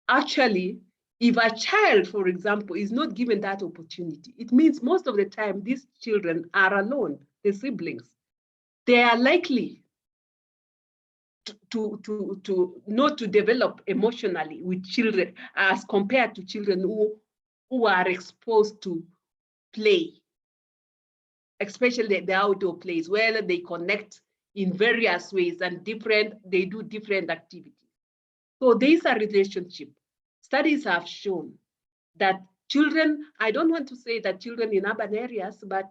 actually, if a child, for example, is not given that opportunity, it means most of the time these children are alone, the siblings. They are likely to not to develop emotionally with children as compared to children who are exposed to play, especially the outdoor plays, where they connect in various ways and they do different activities. So there's a relationship. Studies have shown that children, I don't want to say that children in urban areas, but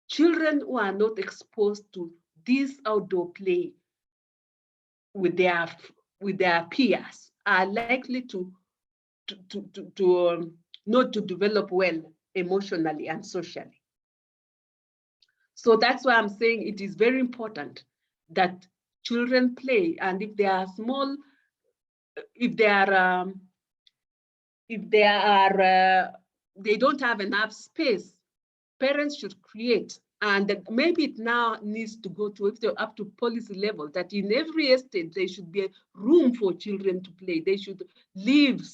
children who are not exposed to this outdoor play with their peers are likely to not to develop well emotionally and socially. So that's why I'm saying it is very important that children play, and if they are small, if they don't have enough space, parents should create. And maybe it now needs to go to up to policy level, that in every estate there should be a room for children to play. They should leave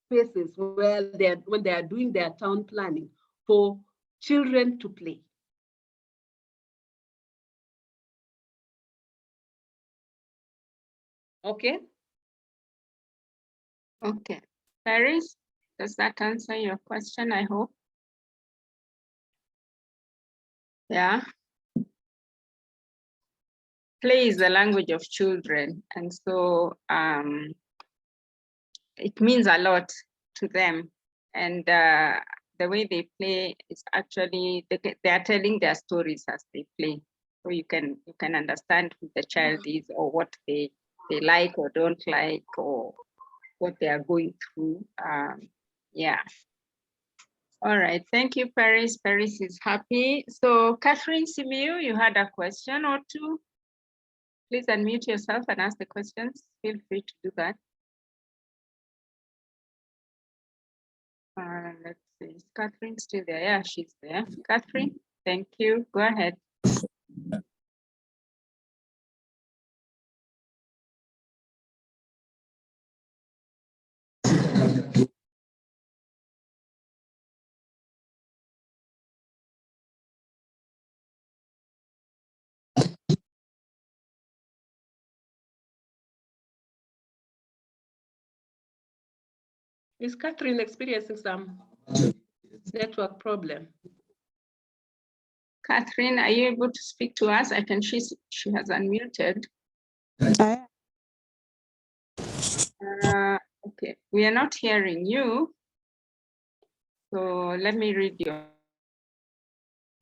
spaces where when they are doing their town planning for children to play. Okay. Okay. Paris, does that answer your question, I hope? Yeah. Play is the language of children, and so it means a lot to them. And the way they play is actually, they are telling their stories as they play. So you can understand who the child is, or what they like or don't like, or what they are going through. Yeah. All right, thank you, Paris. Paris is happy. So Catherine Simiu, you had a question or two. Please unmute yourself and ask the questions. Feel free to do that. Let's see, is Catherine still there? Yeah, she's there. Catherine, thank you. Go ahead. Is Catherine experiencing some network problem? Catherine, are you able to speak to us? I can, she has unmuted. Okay, we are not hearing you. So let me read your.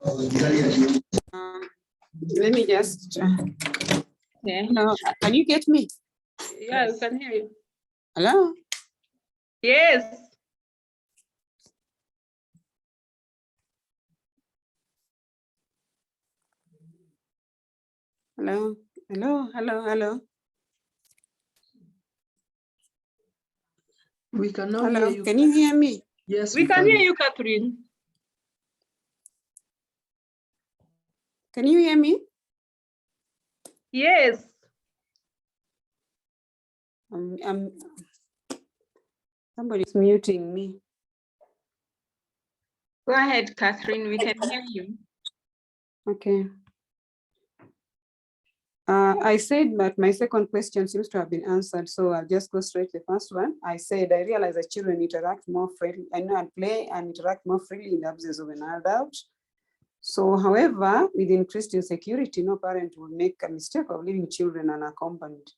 Let me just. Okay. Hello, can you get me? Yeah, we can hear you. Hello? Yes. Hello? Hello? Hello? Hello? We cannot Hello? hear you. Can you hear me? Yes, We can hear you, Catherine. Can you hear me? Yes. Somebody's muting me. Go ahead, Catherine, we can hear you. Okay. I said that my second question seems to have been answered, so I'll just go straight to the first one. I said I realize that children interact more freely, and play and interact more freely in the absence of an adult. So, however, with increased insecurity, no parent will make a mistake of leaving children unaccompanied.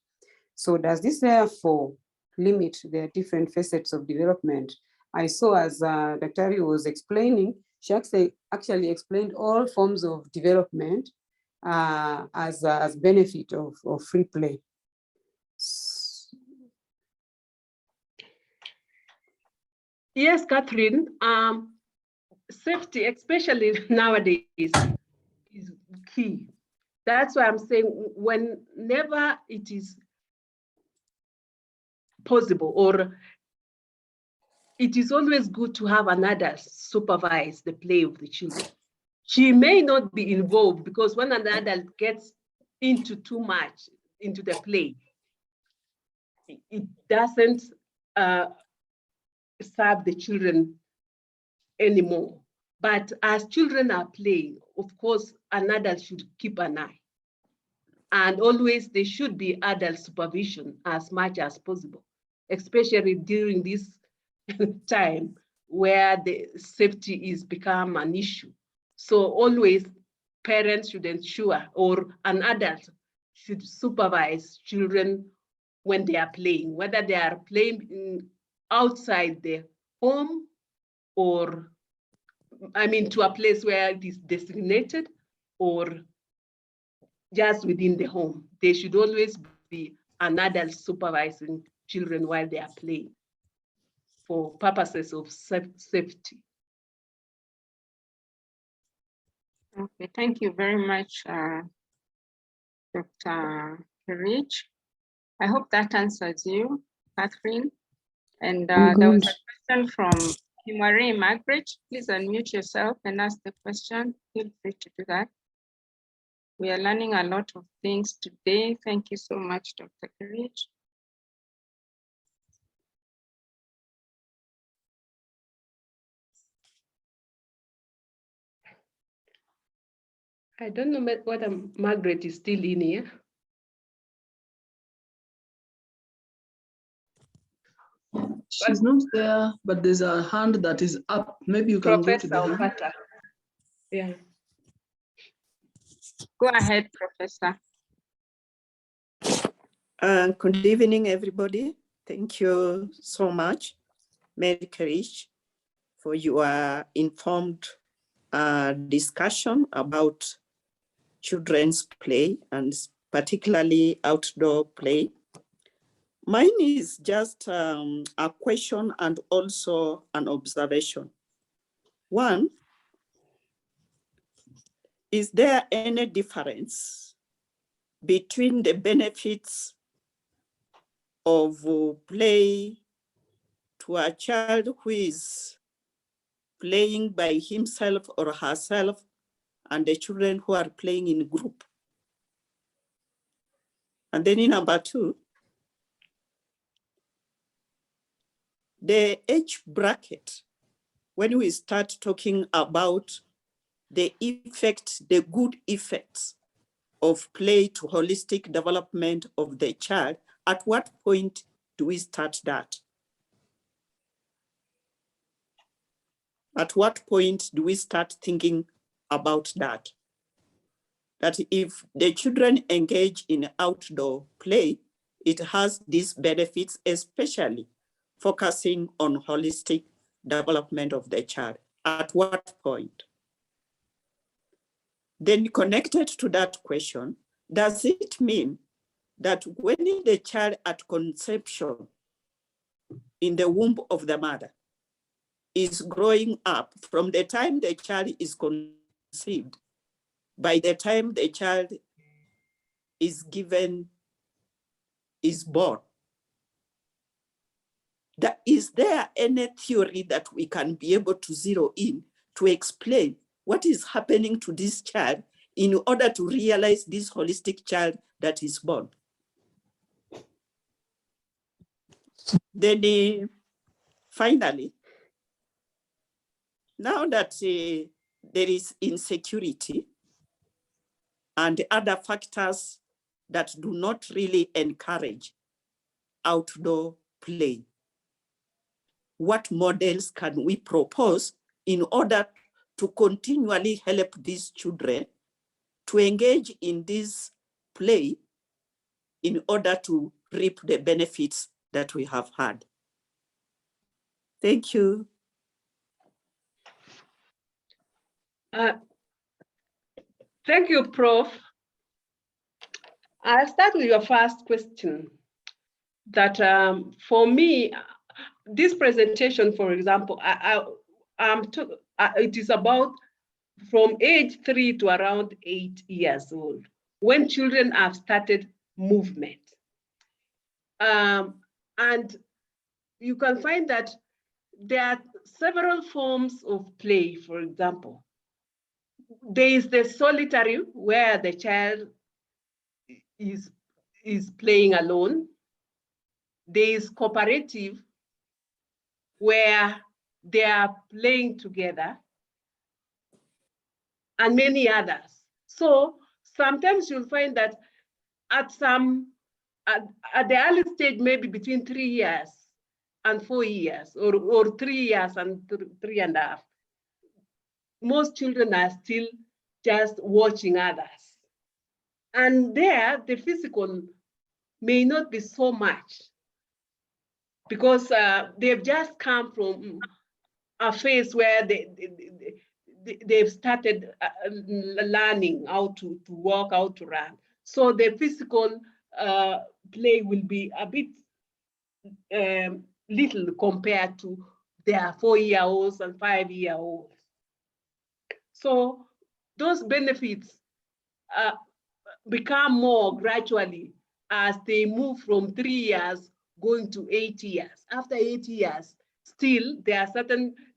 So does this therefore limit their different facets of development? I saw as Dr. was explaining, she actually explained all forms of development as benefit of free play. Yes, Catherine. Safety, especially nowadays, is key. That's why I'm saying whenever it is possible, or it is always good to have an adult supervise the play of the children. She may not be involved, because when an adult gets into too much into the play, it doesn't serve the children anymore. But as children are playing, of course, an adult should keep an eye. And always there should be adult supervision as much as possible, especially during this time where the safety is become an issue. So always parents should ensure, or an adult should supervise children when they are playing, whether they are playing outside the home, or to a place where it is designated, or just within the home. There should always be an adult supervising children while they are playing, for purposes of safety. Okay, thank you very much, Dr. Kerich. I hope that answers you, Catherine. And there was a question from Himare Margaret. Please unmute yourself and ask the question. Feel free to do that. We are learning a lot of things today. Thank you so much, Dr. Kerich. I don't know whether Margaret is still in here. She's not there, but there's a hand that is up. Maybe you can go to Professor the hand. Opata. Yeah. Go ahead, Professor. Good evening, everybody. Thank you so much, Mary Kerich, for your informed discussion about children's play and particularly outdoor play. Mine is just a question and also an observation. One, is there any difference between the benefits of play to a child who is playing by himself or herself and the children who are playing in group? And then in number two, the age bracket, when we start talking about the effects, the good effects of play to holistic development of the child, at what point do we start that? At what point do we start thinking about that? That if the children engage in outdoor play, it has these benefits, especially focusing on holistic development of the child. At what point? Then connected to that question, does it mean that when the child at conception in the womb of the mother is growing up, from the time the child is conceived, by the time the child is born, is there any theory that we can be able to zero in to explain what is happening to this child in order to realize this holistic child that is born? Then finally, now that there is insecurity and other factors that do not really encourage outdoor play, what models can we propose in order to continually help these children to engage in this play in order to reap the benefits that we have had? Thank you. Thank you, Prof. I'll start with your first question. That for me, this presentation, for example, it is about from age 3 to around 8 years old, when children have started movement. And you can find that there are several forms of play. For example, there is the solitary, where the child is playing alone. There is cooperative, where they are playing together, and many others. So sometimes you'll find that at the early stage, maybe between 3 years and 4 years, or 3 years and 3.5, most children are still just watching others. And there, the physical may not be so much, because they've just come from a phase where they've started learning how to walk, how to run. So the physical play will be a bit little compared to their 4-year-olds and 5-year-olds. So those benefits become more gradually as they move from 3 years going to 8 years. After 8 years, still there are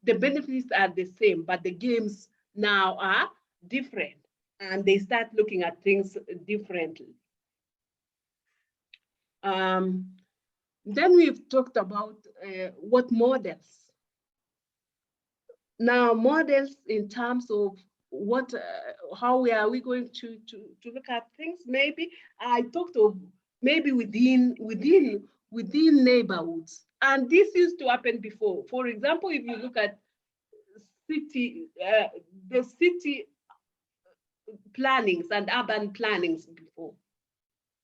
the benefits are the same, but the games now are different, and they start looking at things differently. Then we've talked about what models. Now, models in terms of what, how are we going to look at things? Maybe I talked of maybe within within neighborhoods. And this used to happen before. For example, if you look at the city plannings and urban plannings before,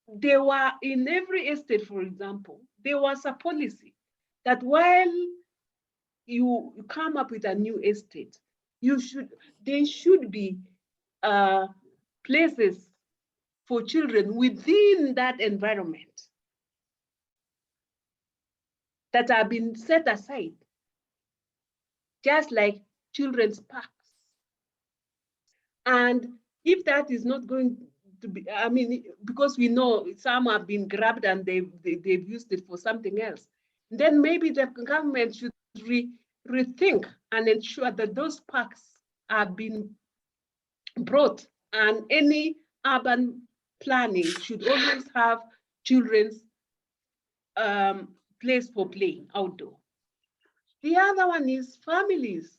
there were in every estate, for example, there was a policy that while you come up with a new estate, there should be places for children within that environment that have been set aside, just like children's parks. And if that is not going to be, I mean, because we know some have been grabbed and they've used it for something else, then maybe the government should rethink and ensure that those parks have been brought, and any urban planning should always have children's place for playing outdoor. The other one is families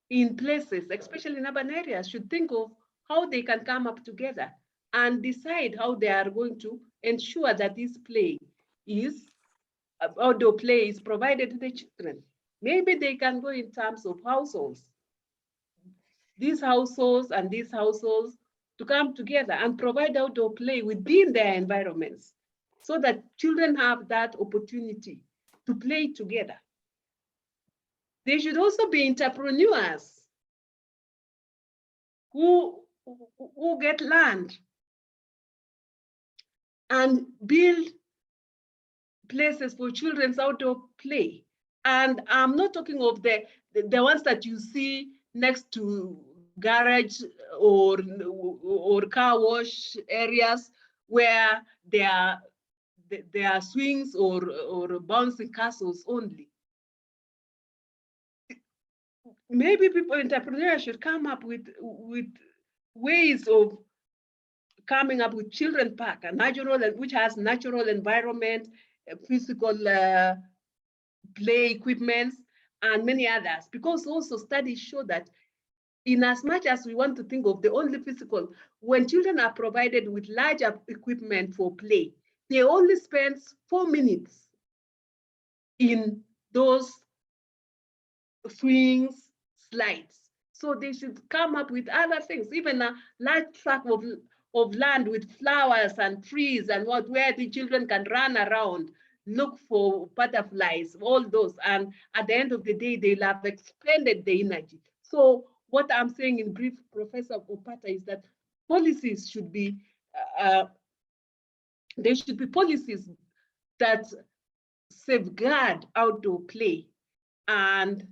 in places, especially in urban areas, should think of how they can come up together and decide how they are going to ensure that this play is, outdoor play is provided to the children. Maybe they can go in terms of households. These households and these households to come together and provide outdoor play within their environments so that children have that opportunity to play together. They should also be entrepreneurs who get land and build places for children's outdoor play. And I'm not talking of the ones that you see next to garage or car wash areas where there are swings or bouncing castles only. Maybe entrepreneurs should come up with ways of coming up with children park, which has natural environment, physical play equipments, and many others. Because also studies show that in as much as we want to think of the only physical, when children are provided with larger equipment for play, they only spend 4 minutes in those swings, slides. So they should come up with other things, even a large tract of land with flowers and trees and where the children can run around, look for butterflies, all those. And at the end of the day, they'll have expended the energy. So what I'm saying in brief, Professor Opata, is that policies should be, there should be policies that safeguard outdoor play. And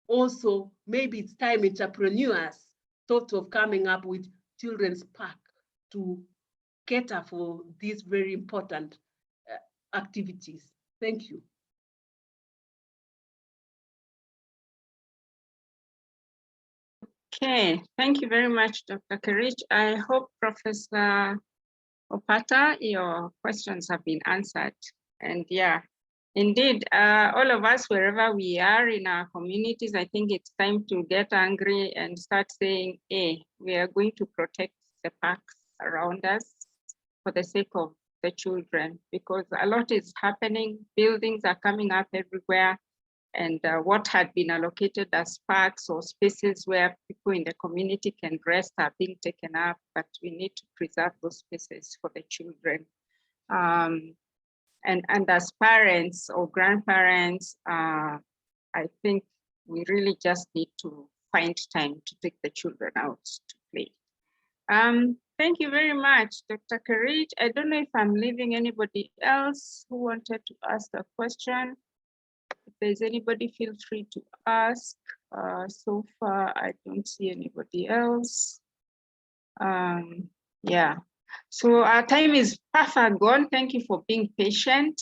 also, maybe it's time entrepreneurs thought of coming up with children's park to cater for these very important activities. Thank you. Okay, thank you very much, Dr. Kerich. I hope, Professor Opata, your questions have been answered. And yeah, indeed, all of us, wherever we are in our communities, I think it's time to get angry and start saying, hey, we are going to protect the parks around us for the sake of the children, because a lot is happening. Buildings are coming up everywhere. And what had been allocated as parks or spaces where people in the community can rest are being taken up, but we need to preserve those spaces for the children. And as parents or grandparents, I think we really just need to find time to take the children out to play. Thank you very much, Dr. Kerich. I don't know if I'm leaving anybody else who wanted to ask a question. If there's anybody, feel free to ask. So far, I don't see anybody else. Yeah, so our time is perfect gone. Thank you for being patient.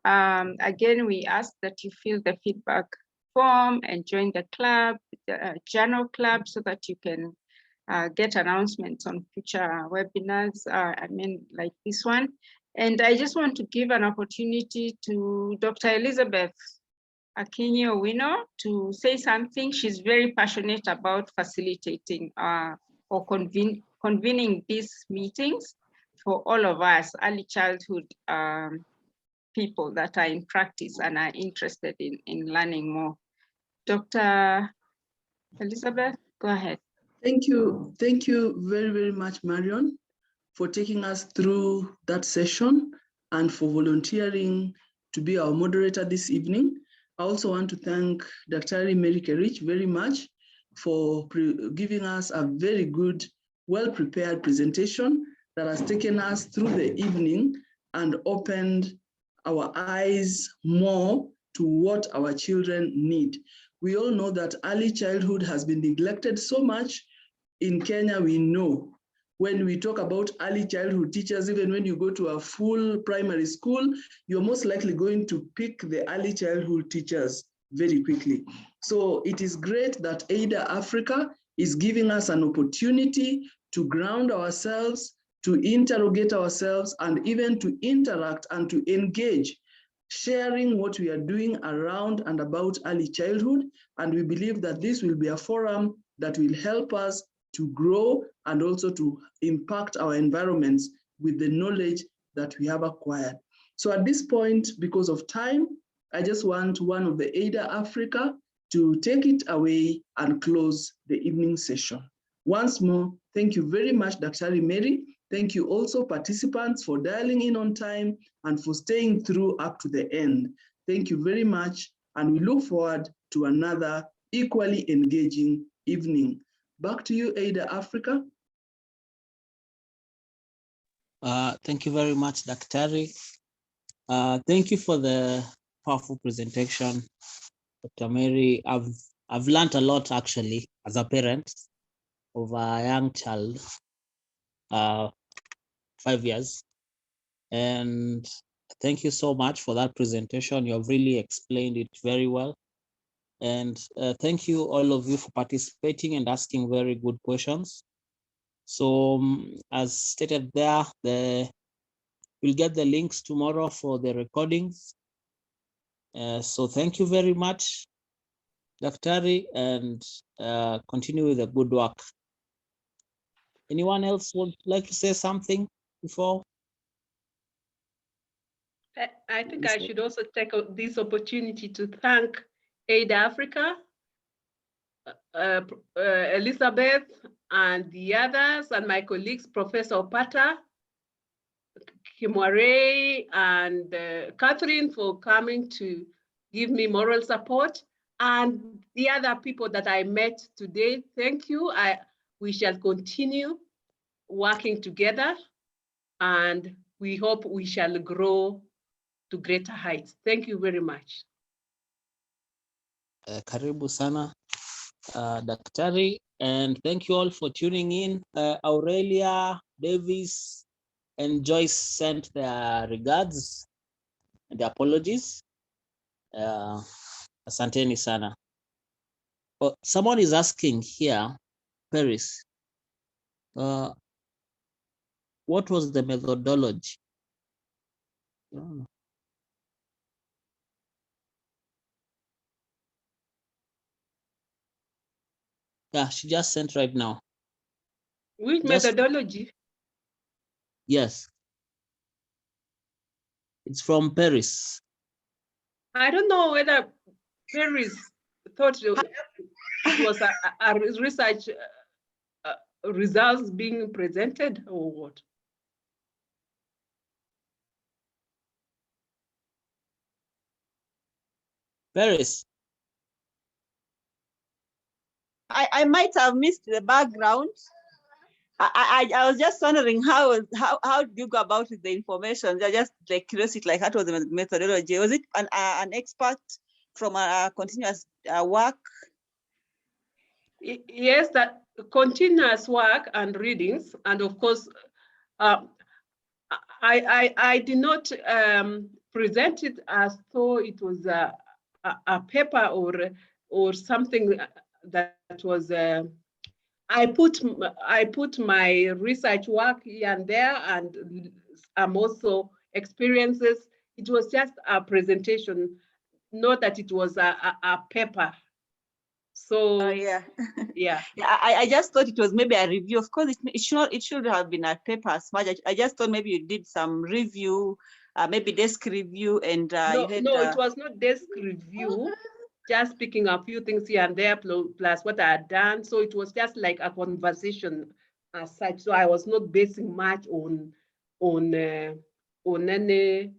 Again, we ask that you fill the feedback form and join the club, the journal club, so that you can get announcements on future webinars, like this one. And I just want to give an opportunity to Dr. Elizabeth Akinyi-Owino to say something. She's very passionate about facilitating or convening these meetings for all of us, early childhood people that are in practice and are interested in learning more. Dr. Elizabeth, go ahead. Thank you. Thank you very, very much, Marion, for taking us through that session and for volunteering to be our moderator this evening. I also want to thank Dr. Mary Kerich very much for giving us a very good, well-prepared presentation that has taken us through the evening and opened our eyes more to what our children need. We all know that early childhood has been neglected so much. In Kenya, we know when we talk about early childhood teachers, even when you go to a full primary school, you're most likely going to pick the early childhood teachers very quickly. So it is great that AIDA Africa is giving us an opportunity to ground ourselves, to interrogate ourselves, and even to interact and to engage, sharing what we are doing around and about early childhood. And we believe that this will be a forum that will help us to grow and also to impact our environments with the knowledge that we have acquired. So at this point, because of time, I just want one of the AIDA Africa to take it away and close the evening session. Once more, thank you very much, Dr. Mary. Thank you also participants for dialing in on time and for staying through up to the end. Thank you very much, and we look forward to another equally engaging evening. Back to you, AIDA Africa. Thank you very much, Dr. Thank you for the powerful presentation, Dr. Mary. I've learned a lot actually as a parent of a young child, 5 years. And thank you so much for that presentation. You have really explained it very well. And thank you all of you for participating and asking very good questions. So as stated there, we'll get the links tomorrow for the recordings. So thank you very much, Daktari, and continue with the good work. Anyone else would like to say something before? I think I should also take this opportunity to thank AIDA Africa, Elizabeth, and the others, and my colleagues, Professor Opata, Kimware, and Catherine for coming to give me moral support, and the other people that I met today. Thank you. We shall continue working together, and we hope we shall grow to greater heights. Thank you very much. Karibu sana, Daktari, and thank you all for tuning in. Aurelia, Davis, and Joyce sent their regards and their apologies. Asanteni sana. But someone is asking here, Paris, what was the methodology? Yeah, she just sent right now. Which methodology? Yes. It's from Paris. I don't know whether Paris thought it was a research results being presented or what? Paris. I might have missed the background. I was just wondering how do you go about with the information? Just like curiosity, like what was the methodology? Was it an expert from a continuous work? Yes, that continuous work and readings, and of course, I did not present it as though it was a paper or something that was. I put my research work here and there, and also experiences. It was just a presentation, not that it was a paper. So yeah. yeah. I just thought it was maybe a review. Of course, it should have been a paper as much. I just thought maybe you did some review maybe desk review and No, you had, no, it was not desk review, just picking a few things here and there, plus what I had done. So it was just like a conversation as such. So I was not basing much on any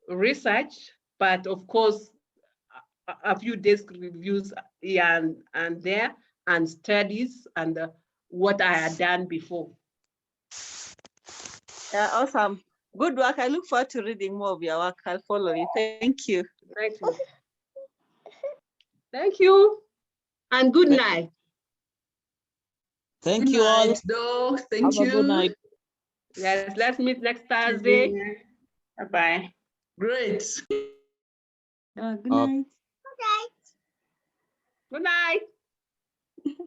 research, but of course, a few desk reviews here and there, and studies, and what I had done before. Awesome. Good work. I look forward to reading more of your work. I'll follow you. Thank you. Thank you. Thank you, and good night. Thank Good you all. night, Doc. Thank Have a good you. night. Yes, let's meet next Thursday. Bye-bye. Great. Good Uh, night. Good night.